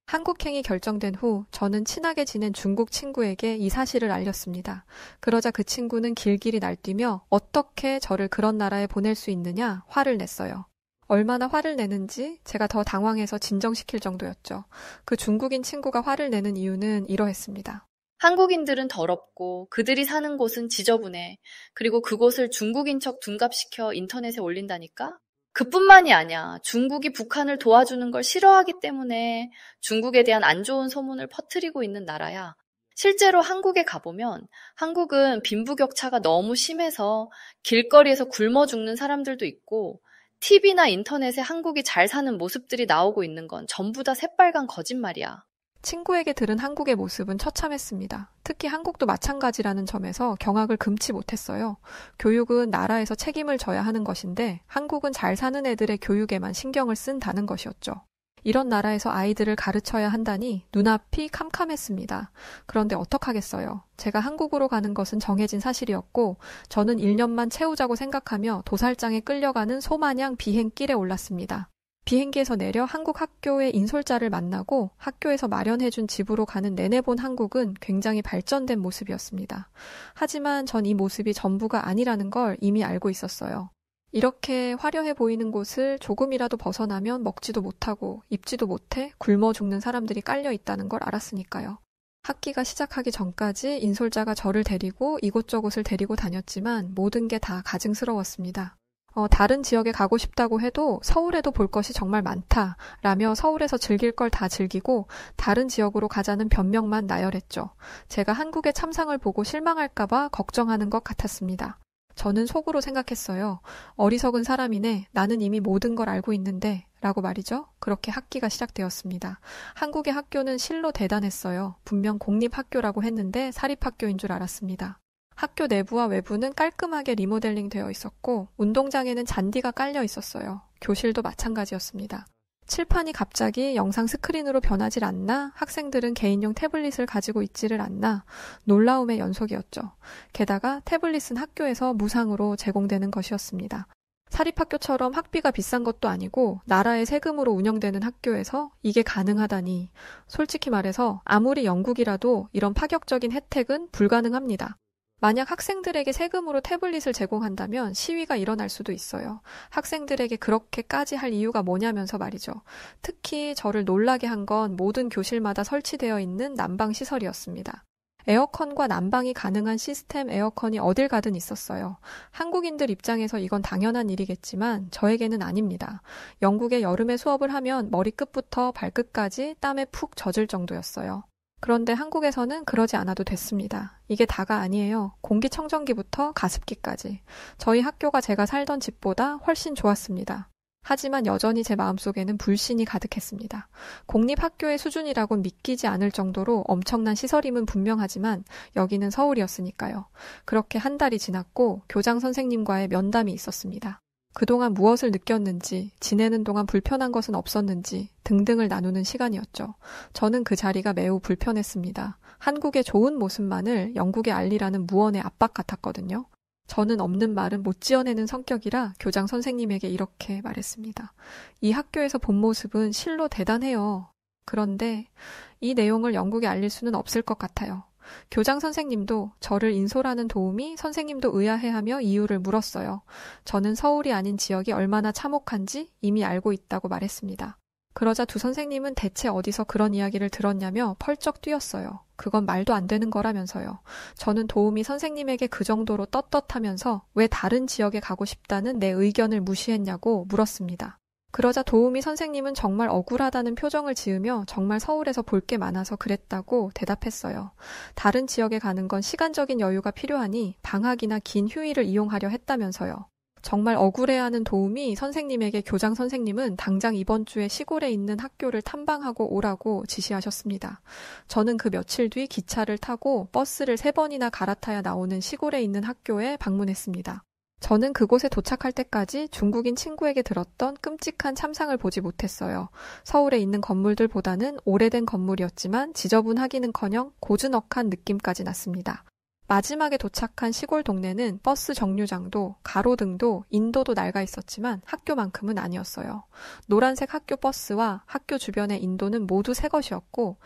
한국행이 결정된 후 저는 친하게 지낸 중국 친구에게 이 사실을 알렸습니다. 그러자 그 친구는 길길이 날뛰며 어떻게 저를 그런 나라에 보낼 수 있느냐 화를 냈어요. 얼마나 화를 내는지 제가 더 당황해서 진정시킬 정도였죠. 그 중국인 친구가 화를 내는 이유는 이러했습니다. 한국인들은 더럽고 그들이 사는 곳은 지저분해. 그리고 그곳을 중국인 척 둔갑시켜 인터넷에 올린다니까? 그뿐만이 아니야. 중국이 북한을 도와주는 걸 싫어하기 때문에 중국에 대한 안 좋은 소문을 퍼뜨리고 있는 나라야. 실제로 한국에 가보면 한국은 빈부격차가 너무 심해서 길거리에서 굶어 죽는 사람들도 있고 TV나 인터넷에 한국이 잘 사는 모습들이 나오고 있는 건 전부 다 새빨간 거짓말이야. 친구에게 들은 한국의 모습은 처참했습니다. 특히 한국도 마찬가지라는 점에서 경악을 금치 못했어요. 교육은 나라에서 책임을 져야 하는 것인데 한국은 잘 사는 애들의 교육에만 신경을 쓴다는 것이었죠. 이런 나라에서 아이들을 가르쳐야 한다니 눈앞이 캄캄했습니다. 그런데 어떡하겠어요. 제가 한국으로 가는 것은 정해진 사실이었고 저는 1년만 채우자고 생각하며 도살장에 끌려가는 소마냥 비행길에 올랐습니다. 비행기에서 내려 한국 학교의 인솔자를 만나고 학교에서 마련해준 집으로 가는 내내 본 한국은 굉장히 발전된 모습이었습니다. 하지만 전 이 모습이 전부가 아니라는 걸 이미 알고 있었어요. 이렇게 화려해 보이는 곳을 조금이라도 벗어나면 먹지도 못하고 입지도 못해 굶어 죽는 사람들이 깔려 있다는 걸 알았으니까요. 학기가 시작하기 전까지 인솔자가 저를 데리고 이곳저곳을 데리고 다녔지만 모든 게 다 가증스러웠습니다. 다른 지역에 가고 싶다고 해도 서울에도 볼 것이 정말 많다 라며 서울에서 즐길 걸 다 즐기고 다른 지역으로 가자는 변명만 나열했죠. 제가 한국의 참상을 보고 실망할까봐 걱정하는 것 같았습니다. 저는 속으로 생각했어요. 어리석은 사람이네. 나는 이미 모든 걸 알고 있는데 라고 말이죠. 그렇게 학기가 시작되었습니다. 한국의 학교는 실로 대단했어요. 분명 공립학교라고 했는데 사립학교인 줄 알았습니다. 학교 내부와 외부는 깔끔하게 리모델링 되어 있었고 운동장에는 잔디가 깔려 있었어요. 교실도 마찬가지였습니다. 칠판이 갑자기 영상 스크린으로 변하질 않나? 학생들은 개인용 태블릿을 가지고 있지를 않나? 놀라움의 연속이었죠. 게다가 태블릿은 학교에서 무상으로 제공되는 것이었습니다. 사립학교처럼 학비가 비싼 것도 아니고 나라의 세금으로 운영되는 학교에서 이게 가능하다니. 솔직히 말해서 아무리 영국이라도 이런 파격적인 혜택은 불가능합니다. 만약 학생들에게 세금으로 태블릿을 제공한다면 시위가 일어날 수도 있어요. 학생들에게 그렇게까지 할 이유가 뭐냐면서 말이죠. 특히 저를 놀라게 한 건 모든 교실마다 설치되어 있는 난방시설이었습니다. 에어컨과 난방이 가능한 시스템 에어컨이 어딜 가든 있었어요. 한국인들 입장에서 이건 당연한 일이겠지만 저에게는 아닙니다. 영국의 여름에 수업을 하면 머리끝부터 발끝까지 땀에 푹 젖을 정도였어요. 그런데 한국에서는 그러지 않아도 됐습니다. 이게 다가 아니에요. 공기청정기부터 가습기까지. 저희 학교가 제가 살던 집보다 훨씬 좋았습니다. 하지만 여전히 제 마음속에는 불신이 가득했습니다. 공립학교의 수준이라곤 믿기지 않을 정도로 엄청난 시설임은 분명하지만 여기는 서울이었으니까요. 그렇게 한 달이 지났고 교장 선생님과의 면담이 있었습니다. 그동안 무엇을 느꼈는지, 지내는 동안 불편한 것은 없었는지 등등을 나누는 시간이었죠. 저는 그 자리가 매우 불편했습니다. 한국의 좋은 모습만을 영국에 알리라는 무언의 압박 같았거든요. 저는 없는 말은 못 지어내는 성격이라 교장 선생님에게 이렇게 말했습니다. 이 학교에서 본 모습은 실로 대단해요. 그런데 이 내용을 영국에 알릴 수는 없을 것 같아요. 교장 선생님도 저를 인솔하는 도움이 선생님도 의아해하며 이유를 물었어요. 저는 서울이 아닌 지역이 얼마나 참혹한지 이미 알고 있다고 말했습니다. 그러자 두 선생님은 대체 어디서 그런 이야기를 들었냐며 펄쩍 뛰었어요. 그건 말도 안 되는 거라면서요. 저는 도움이 선생님에게 그 정도로 떳떳하면서 왜 다른 지역에 가고 싶다는 내 의견을 무시했냐고 물었습니다. 그러자 도우미 선생님은 정말 억울하다는 표정을 지으며 정말 서울에서 볼 게 많아서 그랬다고 대답했어요. 다른 지역에 가는 건 시간적인 여유가 필요하니 방학이나 긴 휴일을 이용하려 했다면서요. 정말 억울해하는 도우미 선생님에게 교장 선생님은 당장 이번 주에 시골에 있는 학교를 탐방하고 오라고 지시하셨습니다. 저는 그 며칠 뒤 기차를 타고 버스를 3번이나 갈아타야 나오는 시골에 있는 학교에 방문했습니다. 저는 그곳에 도착할 때까지 중국인 친구에게 들었던 끔찍한 참상을 보지 못했어요. 서울에 있는 건물들보다는 오래된 건물이었지만 지저분하기는커녕 고즈넉한 느낌까지 났습니다. 마지막에 도착한 시골 동네는 버스 정류장도 가로등도 인도도 낡아 있었지만 학교만큼은 아니었어요. 노란색 학교 버스와 학교 주변의 인도는 모두 새 것이었고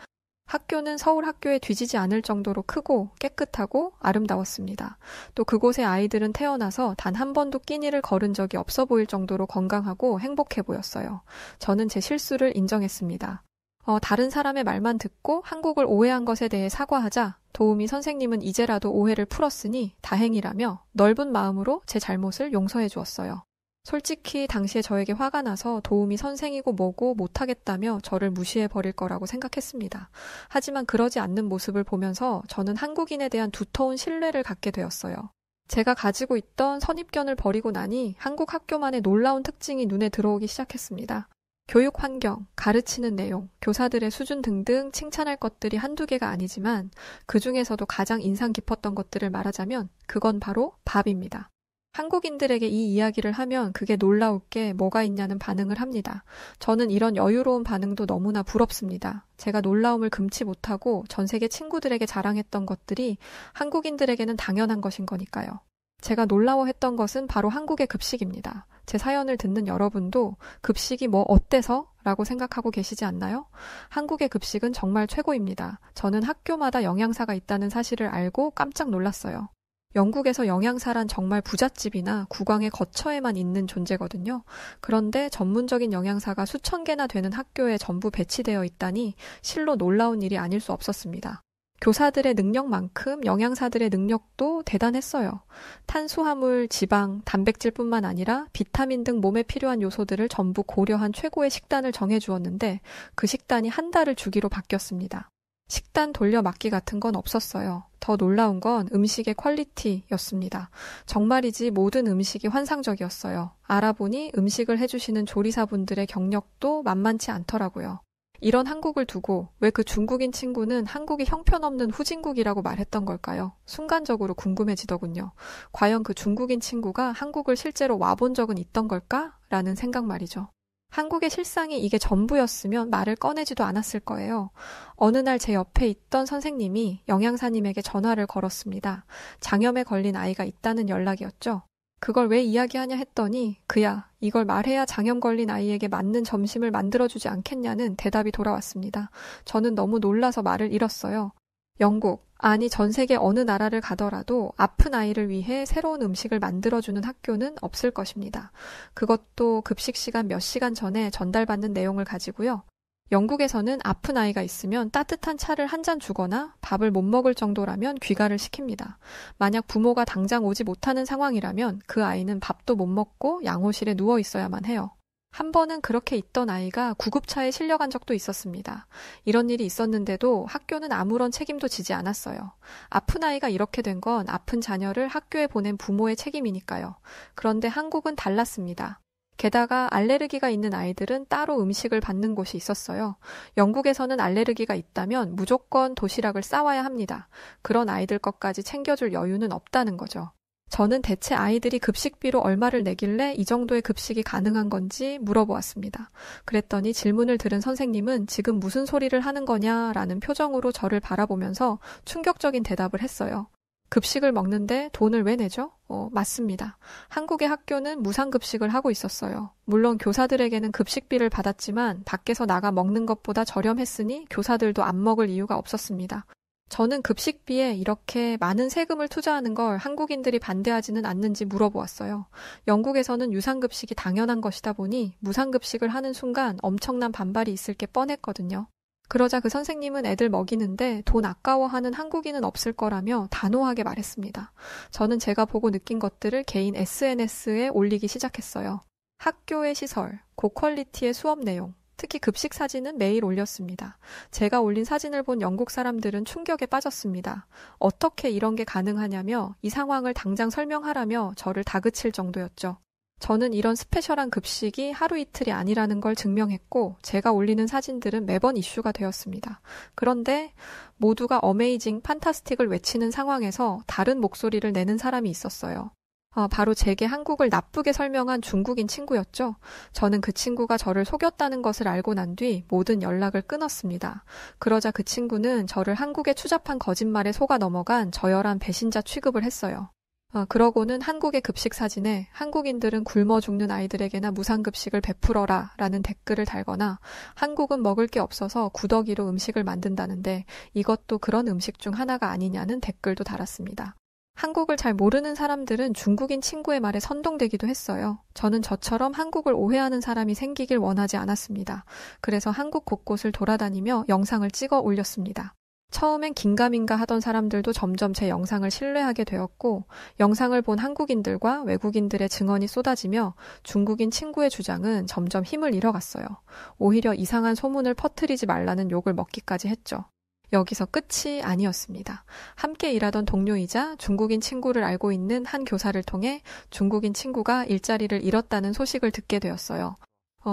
학교는 서울 학교에 뒤지지 않을 정도로 크고 깨끗하고 아름다웠습니다. 또 그곳의 아이들은 태어나서 단 한 번도 끼니를 거른 적이 없어 보일 정도로 건강하고 행복해 보였어요. 저는 제 실수를 인정했습니다. 다른 사람의 말만 듣고 한국을 오해한 것에 대해 사과하자 도우미 선생님은 이제라도 오해를 풀었으니 다행이라며 넓은 마음으로 제 잘못을 용서해 주었어요. 솔직히 당시에 저에게 화가 나서 도우미 선생이고 뭐고 못하겠다며 저를 무시해버릴 거라고 생각했습니다. 하지만 그러지 않는 모습을 보면서 저는 한국인에 대한 두터운 신뢰를 갖게 되었어요. 제가 가지고 있던 선입견을 버리고 나니 한국 학교만의 놀라운 특징이 눈에 들어오기 시작했습니다. 교육 환경, 가르치는 내용, 교사들의 수준 등등 칭찬할 것들이 한두 개가 아니지만 그 중에서도 가장 인상 깊었던 것들을 말하자면 그건 바로 밥입니다. 한국인들에게 이 이야기를 하면 그게 놀라울 게 뭐가 있냐는 반응을 합니다. 저는 이런 여유로운 반응도 너무나 부럽습니다. 제가 놀라움을 금치 못하고 전 세계 친구들에게 자랑했던 것들이 한국인들에게는 당연한 것인 거니까요. 제가 놀라워했던 것은 바로 한국의 급식입니다. 제 사연을 듣는 여러분도 급식이 뭐 어때서? 라고 생각하고 계시지 않나요? 한국의 급식은 정말 최고입니다. 저는 학교마다 영양사가 있다는 사실을 알고 깜짝 놀랐어요. 영국에서 영양사란 정말 부잣집이나 국왕의 거처에만 있는 존재거든요. 그런데 전문적인 영양사가 수천 개나 되는 학교에 전부 배치되어 있다니 실로 놀라운 일이 아닐 수 없었습니다. 교사들의 능력만큼 영양사들의 능력도 대단했어요. 탄수화물, 지방, 단백질뿐만 아니라 비타민 등 몸에 필요한 요소들을 전부 고려한 최고의 식단을 정해주었는데 그 식단이 한 달을 주기로 바뀌었습니다. 식단 돌려막기 같은 건 없었어요. 더 놀라운 건 음식의 퀄리티였습니다. 정말이지 모든 음식이 환상적이었어요. 알아보니 음식을 해주시는 조리사분들의 경력도 만만치 않더라고요. 이런 한국을 두고 왜 그 중국인 친구는 한국이 형편없는 후진국이라고 말했던 걸까요? 순간적으로 궁금해지더군요. 과연 그 중국인 친구가 한국을 실제로 와본 적은 있던 걸까? 라는 생각 말이죠. 한국의 실상이 이게 전부였으면 말을 꺼내지도 않았을 거예요. 어느 날 제 옆에 있던 선생님이 영양사님에게 전화를 걸었습니다. 장염에 걸린 아이가 있다는 연락이었죠. 그걸 왜 이야기하냐 했더니 그야 이걸 말해야 장염 걸린 아이에게 맞는 점심을 만들어주지 않겠냐는 대답이 돌아왔습니다. 저는 너무 놀라서 말을 잃었어요. 영국, 아니 전 세계 어느 나라를 가더라도 아픈 아이를 위해 새로운 음식을 만들어주는 학교는 없을 것입니다. 그것도 급식 시간 몇 시간 전에 전달받는 내용을 가지고요. 영국에서는 아픈 아이가 있으면 따뜻한 차를 한 잔 주거나 밥을 못 먹을 정도라면 귀가를 시킵니다. 만약 부모가 당장 오지 못하는 상황이라면 그 아이는 밥도 못 먹고 양호실에 누워 있어야만 해요. 한 번은 그렇게 있던 아이가 구급차에 실려간 적도 있었습니다. 이런 일이 있었는데도 학교는 아무런 책임도 지지 않았어요. 아픈 아이가 이렇게 된 건 아픈 자녀를 학교에 보낸 부모의 책임이니까요. 그런데 한국은 달랐습니다. 게다가 알레르기가 있는 아이들은 따로 음식을 받는 곳이 있었어요. 영국에서는 알레르기가 있다면 무조건 도시락을 싸와야 합니다. 그런 아이들 것까지 챙겨줄 여유는 없다는 거죠. 저는 대체 아이들이 급식비로 얼마를 내길래 이 정도의 급식이 가능한 건지 물어보았습니다. 그랬더니 질문을 들은 선생님은 지금 무슨 소리를 하는 거냐라는 표정으로 저를 바라보면서 충격적인 대답을 했어요. 급식을 먹는데 돈을 왜 내죠? 맞습니다. 한국의 학교는 무상급식을 하고 있었어요. 물론 교사들에게는 급식비를 받았지만 밖에서 나가 먹는 것보다 저렴했으니 교사들도 안 먹을 이유가 없었습니다. 저는 급식비에 이렇게 많은 세금을 투자하는 걸 한국인들이 반대하지는 않는지 물어보았어요. 영국에서는 유상급식이 당연한 것이다 보니 무상급식을 하는 순간 엄청난 반발이 있을 게 뻔했거든요. 그러자 그 선생님은 애들 먹이는데 돈 아까워하는 한국인은 없을 거라며 단호하게 말했습니다. 저는 제가 보고 느낀 것들을 개인 SNS에 올리기 시작했어요. 학교의 시설, 고퀄리티의 수업 내용, 특히 급식 사진은 매일 올렸습니다. 제가 올린 사진을 본 영국 사람들은 충격에 빠졌습니다. 어떻게 이런 게 가능하냐며 이 상황을 당장 설명하라며 저를 다그칠 정도였죠. 저는 이런 스페셜한 급식이 하루 이틀이 아니라는 걸 증명했고 제가 올리는 사진들은 매번 이슈가 되었습니다. 그런데 모두가 어메이징, 판타스틱을 외치는 상황에서 다른 목소리를 내는 사람이 있었어요. 바로 제게 한국을 나쁘게 설명한 중국인 친구였죠. 저는 그 친구가 저를 속였다는 것을 알고 난 뒤 모든 연락을 끊었습니다. 그러자 그 친구는 저를 한국의 추잡한 거짓말에 속아 넘어간 저열한 배신자 취급을 했어요. 그러고는 한국의 급식 사진에 한국인들은 굶어 죽는 아이들에게나 무상급식을 베풀어라 라는 댓글을 달거나 한국은 먹을 게 없어서 구더기로 음식을 만든다는데 이것도 그런 음식 중 하나가 아니냐는 댓글도 달았습니다. 한국을 잘 모르는 사람들은 중국인 친구의 말에 선동되기도 했어요. 저는 저처럼 한국을 오해하는 사람이 생기길 원하지 않았습니다. 그래서 한국 곳곳을 돌아다니며 영상을 찍어 올렸습니다. 처음엔 긴가민가 하던 사람들도 점점 제 영상을 신뢰하게 되었고, 영상을 본 한국인들과 외국인들의 증언이 쏟아지며 중국인 친구의 주장은 점점 힘을 잃어갔어요. 오히려 이상한 소문을 퍼뜨리지 말라는 욕을 먹기까지 했죠. 여기서 끝이 아니었습니다. 함께 일하던 동료이자 중국인 친구를 알고 있는 한 교사를 통해 중국인 친구가 일자리를 잃었다는 소식을 듣게 되었어요.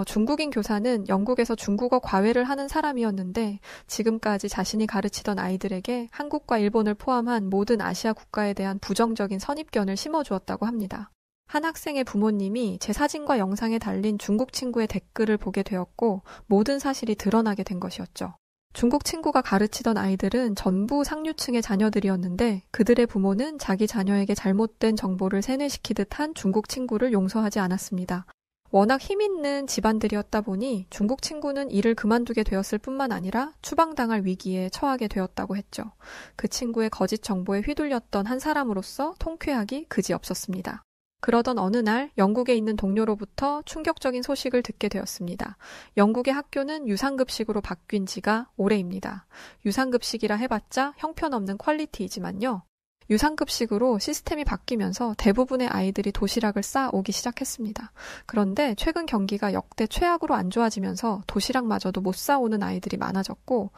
중국인 교사는 영국에서 중국어 과외를 하는 사람이었는데 지금까지 자신이 가르치던 아이들에게 한국과 일본을 포함한 모든 아시아 국가에 대한 부정적인 선입견을 심어주었다고 합니다. 한 학생의 부모님이 제 사진과 영상에 달린 중국 친구의 댓글을 보게 되었고 모든 사실이 드러나게 된 것이었죠. 중국 친구가 가르치던 아이들은 전부 상류층의 자녀들이었는데 그들의 부모는 자기 자녀에게 잘못된 정보를 세뇌시키듯 한 중국 친구를 용서하지 않았습니다. 워낙 힘있는 집안들이었다 보니 중국 친구는 일을 그만두게 되었을 뿐만 아니라 추방당할 위기에 처하게 되었다고 했죠. 그 친구의 거짓 정보에 휘둘렸던 한 사람으로서 통쾌하기 그지없었습니다. 그러던 어느 날 영국에 있는 동료로부터 충격적인 소식을 듣게 되었습니다. 영국의 학교는 유상급식으로 바뀐 지가 오래입니다. 유상급식이라 해봤자 형편없는 퀄리티이지만요. 유상급식으로 시스템이 바뀌면서 대부분의 아이들이 도시락을 싸오기 시작했습니다. 그런데 최근 경기가 역대 최악으로 안 좋아지면서 도시락마저도 못 싸오는 아이들이 많아졌고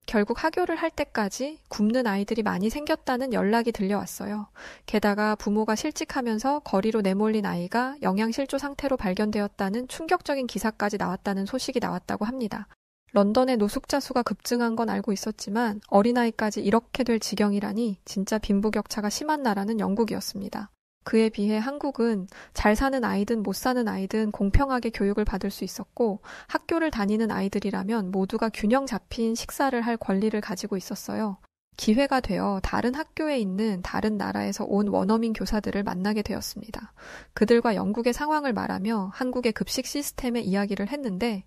결국 하교를 할 때까지 굶는 아이들이 많이 생겼다는 연락이 들려왔어요. 게다가 부모가 실직하면서 거리로 내몰린 아이가 영양실조 상태로 발견되었다는 충격적인 기사까지 나왔다는 소식이 나왔다고 합니다. 런던의 노숙자 수가 급증한 건 알고 있었지만 어린아이까지 이렇게 될 지경이라니 진짜 빈부격차가 심한 나라는 영국이었습니다. 그에 비해 한국은 잘 사는 아이든 못 사는 아이든 공평하게 교육을 받을 수 있었고 학교를 다니는 아이들이라면 모두가 균형 잡힌 식사를 할 권리를 가지고 있었어요. 기회가 되어 다른 학교에 있는 다른 나라에서 온 원어민 교사들을 만나게 되었습니다. 그들과 영국의 상황을 말하며 한국의 급식 시스템의 이야기를 했는데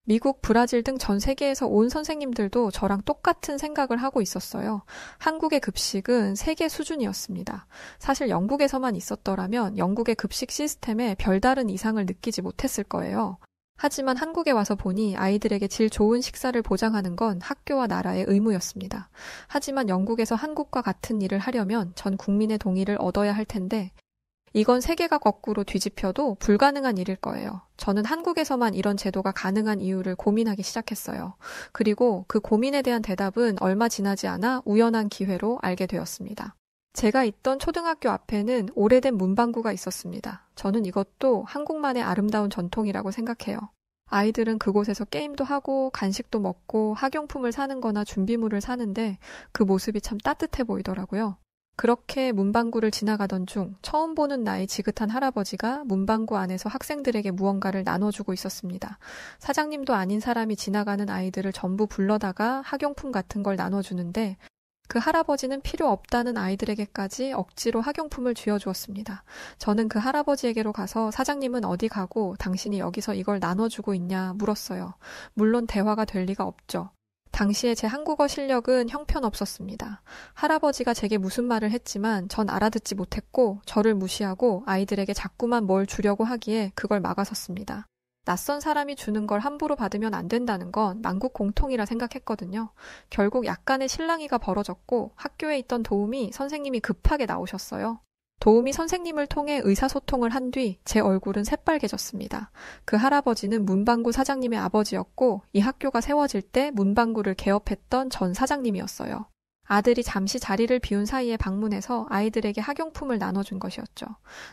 미국, 브라질 등 전 세계에서 온 선생님들도 저랑 똑같은 생각을 하고 있었어요. 한국의 급식은 세계 수준이었습니다. 사실 영국에서만 있었더라면 영국의 급식 시스템에 별다른 이상을 느끼지 못했을 거예요. 하지만 한국에 와서 보니 아이들에게 질 좋은 식사를 보장하는 건 학교와 나라의 의무였습니다. 하지만 영국에서 한국과 같은 일을 하려면 전 국민의 동의를 얻어야 할 텐데 이건 세계가 거꾸로 뒤집혀도 불가능한 일일 거예요. 저는 한국에서만 이런 제도가 가능한 이유를 고민하기 시작했어요. 그리고 그 고민에 대한 대답은 얼마 지나지 않아 우연한 기회로 알게 되었습니다. 제가 있던 초등학교 앞에는 오래된 문방구가 있었습니다. 저는 이것도 한국만의 아름다운 전통이라고 생각해요. 아이들은 그곳에서 게임도 하고 간식도 먹고 학용품을 사는 거나 준비물을 사는데 그 모습이 참 따뜻해 보이더라고요. 그렇게 문방구를 지나가던 중 처음 보는 나이 지긋한 할아버지가 문방구 안에서 학생들에게 무언가를 나눠주고 있었습니다. 사장님도 아닌 사람이 지나가는 아이들을 전부 불러다가 학용품 같은 걸 나눠주는데 그 할아버지는 필요 없다는 아이들에게까지 억지로 학용품을 쥐어주었습니다. 저는 그 할아버지에게로 가서 사장님은 어디 가고 당신이 여기서 이걸 나눠주고 있냐 물었어요. 물론 대화가 될 리가 없죠. 당시에 제 한국어 실력은 형편없었습니다. 할아버지가 제게 무슨 말을 했지만 전 알아듣지 못했고 저를 무시하고 아이들에게 자꾸만 뭘 주려고 하기에 그걸 막아섰습니다. 낯선 사람이 주는 걸 함부로 받으면 안 된다는 건 만국 공통이라 생각했거든요. 결국 약간의 실랑이가 벌어졌고 학교에 있던 도우미 선생님이 급하게 나오셨어요. 도우미 선생님을 통해 의사소통을 한 뒤 제 얼굴은 새빨개졌습니다. 그 할아버지는 문방구 사장님의 아버지였고 이 학교가 세워질 때 문방구를 개업했던 전 사장님이었어요. 아들이 잠시 자리를 비운 사이에 방문해서 아이들에게 학용품을 나눠준 것이었죠.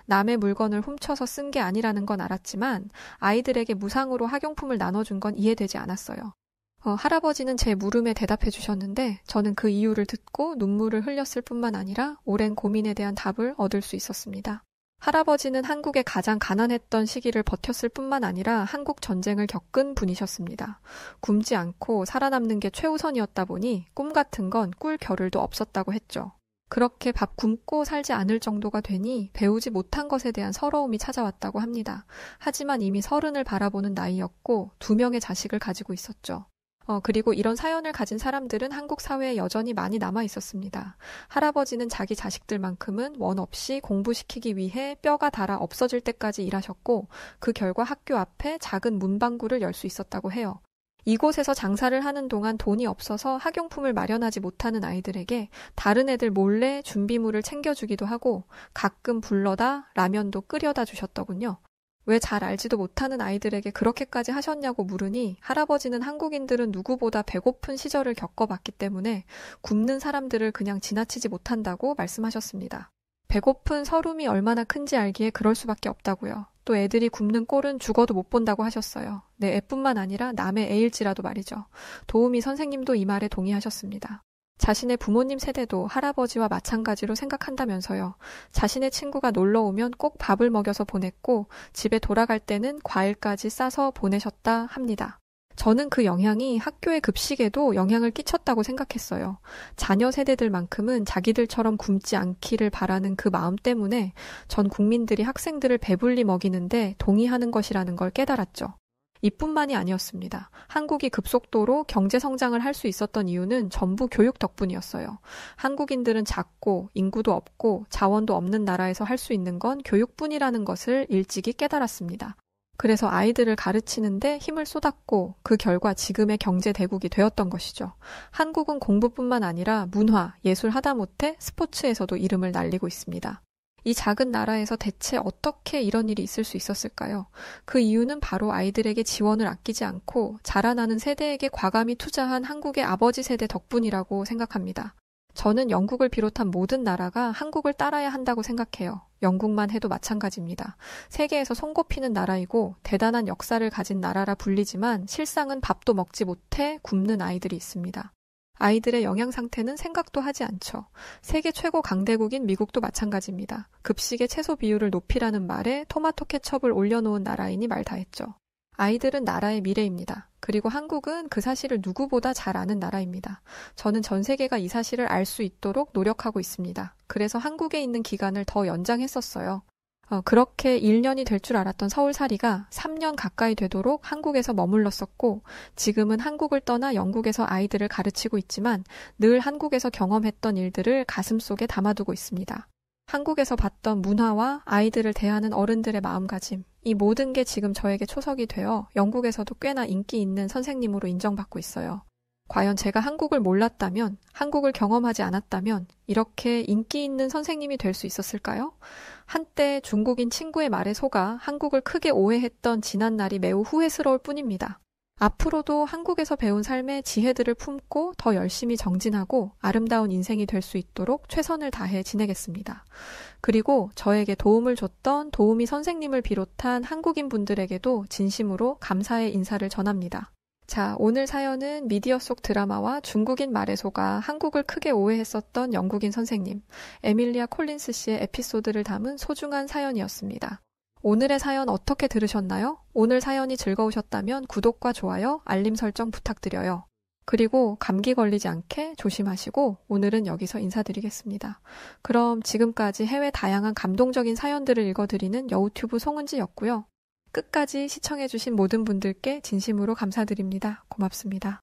남의 물건을 훔쳐서 쓴 게 아니라는 건 알았지만 아이들에게 무상으로 학용품을 나눠준 건 이해되지 않았어요. 할아버지는 제 물음에 대답해 주셨는데 저는 그 이유를 듣고 눈물을 흘렸을 뿐만 아니라 오랜 고민에 대한 답을 얻을 수 있었습니다. 할아버지는 한국에 가장 가난했던 시기를 버텼을 뿐만 아니라 한국 전쟁을 겪은 분이셨습니다. 굶지 않고 살아남는 게 최우선이었다 보니 꿈 같은 건 꿀 겨를도 없었다고 했죠. 그렇게 밥 굶고 살지 않을 정도가 되니 배우지 못한 것에 대한 서러움이 찾아왔다고 합니다. 하지만 이미 30을 바라보는 나이였고 2명의 자식을 가지고 있었죠. 그리고 이런 사연을 가진 사람들은 한국 사회에 여전히 많이 남아 있었습니다. 할아버지는 자기 자식들만큼은 원 없이 공부시키기 위해 뼈가 닳아 없어질 때까지 일하셨고 그 결과 학교 앞에 작은 문방구를 열 수 있었다고 해요. 이곳에서 장사를 하는 동안 돈이 없어서 학용품을 마련하지 못하는 아이들에게 다른 애들 몰래 준비물을 챙겨주기도 하고 가끔 불러다 라면도 끓여다 주셨더군요. 왜 잘 알지도 못하는 아이들에게 그렇게까지 하셨냐고 물으니 할아버지는 한국인들은 누구보다 배고픈 시절을 겪어봤기 때문에 굶는 사람들을 그냥 지나치지 못한다고 말씀하셨습니다. 배고픈 서름이 얼마나 큰지 알기에 그럴 수밖에 없다고요. 또 애들이 굶는 꼴은 죽어도 못 본다고 하셨어요. 내 애뿐만 아니라 남의 애일지라도 말이죠. 도우미 선생님도 이 말에 동의하셨습니다. 자신의 부모님 세대도 할아버지와 마찬가지로 생각한다면서요. 자신의 친구가 놀러 오면 꼭 밥을 먹여서 보냈고 집에 돌아갈 때는 과일까지 싸서 보내셨다 합니다. 저는 그 영향이 학교의 급식에도 영향을 끼쳤다고 생각했어요. 자녀 세대들만큼은 자기들처럼 굶지 않기를 바라는 그 마음 때문에 전 국민들이 학생들을 배불리 먹이는데 동의하는 것이라는 걸 깨달았죠. 이뿐만이 아니었습니다. 한국이 급속도로 경제 성장을 할 수 있었던 이유는 전부 교육 덕분이었어요. 한국인들은 작고 인구도 없고 자원도 없는 나라에서 할 수 있는 건 교육뿐이라는 것을 일찍이 깨달았습니다. 그래서 아이들을 가르치는데 힘을 쏟았고 그 결과 지금의 경제 대국이 되었던 것이죠. 한국은 공부뿐만 아니라 문화, 예술 하다못해 스포츠에서도 이름을 날리고 있습니다. 이 작은 나라에서 대체 어떻게 이런 일이 있을 수 있었을까요? 그 이유는 바로 아이들에게 지원을 아끼지 않고 자라나는 세대에게 과감히 투자한 한국의 아버지 세대 덕분이라고 생각합니다. 저는 영국을 비롯한 모든 나라가 한국을 따라야 한다고 생각해요. 영국만 해도 마찬가지입니다. 세계에서 손꼽히는 나라이고 대단한 역사를 가진 나라라 불리지만 실상은 밥도 먹지 못해 굶는 아이들이 있습니다. 아이들의 영양 상태는 생각도 하지 않죠. 세계 최고 강대국인 미국도 마찬가지입니다. 급식의 채소 비율을 높이라는 말에 토마토 케첩을 올려놓은 나라이니 말 다했죠. 아이들은 나라의 미래입니다. 그리고 한국은 그 사실을 누구보다 잘 아는 나라입니다. 저는 전 세계가 이 사실을 알 수 있도록 노력하고 있습니다. 그래서 한국에 있는 기간을 더 연장했었어요. 그렇게 1년이 될 줄 알았던 서울살이가 3년 가까이 되도록 한국에서 머물렀었고 지금은 한국을 떠나 영국에서 아이들을 가르치고 있지만 늘 한국에서 경험했던 일들을 가슴속에 담아두고 있습니다. 한국에서 봤던 문화와 아이들을 대하는 어른들의 마음가짐, 이 모든 게 지금 저에게 초석이 되어 영국에서도 꽤나 인기 있는 선생님으로 인정받고 있어요. 과연 제가 한국을 몰랐다면, 한국을 경험하지 않았다면 이렇게 인기 있는 선생님이 될 수 있었을까요? 한때 중국인 친구의 말에 속아 한국을 크게 오해했던 지난 날이 매우 후회스러울 뿐입니다. 앞으로도 한국에서 배운 삶의 지혜들을 품고 더 열심히 정진하고 아름다운 인생이 될 수 있도록 최선을 다해 지내겠습니다. 그리고 저에게 도움을 줬던 도우미 선생님을 비롯한 한국인 분들에게도 진심으로 감사의 인사를 전합니다. 자, 오늘 사연은 미디어 속 드라마와 중국인 말에 속아 한국을 크게 오해했었던 영국인 선생님, 에밀리아 콜린스 씨의 에피소드를 담은 소중한 사연이었습니다. 오늘의 사연 어떻게 들으셨나요? 오늘 사연이 즐거우셨다면 구독과 좋아요, 알림 설정 부탁드려요. 그리고 감기 걸리지 않게 조심하시고 오늘은 여기서 인사드리겠습니다. 그럼 지금까지 해외 다양한 감동적인 사연들을 읽어드리는 여우튜브 송은지였고요. 끝까지 시청해주신 모든 분들께 진심으로 감사드립니다. 고맙습니다.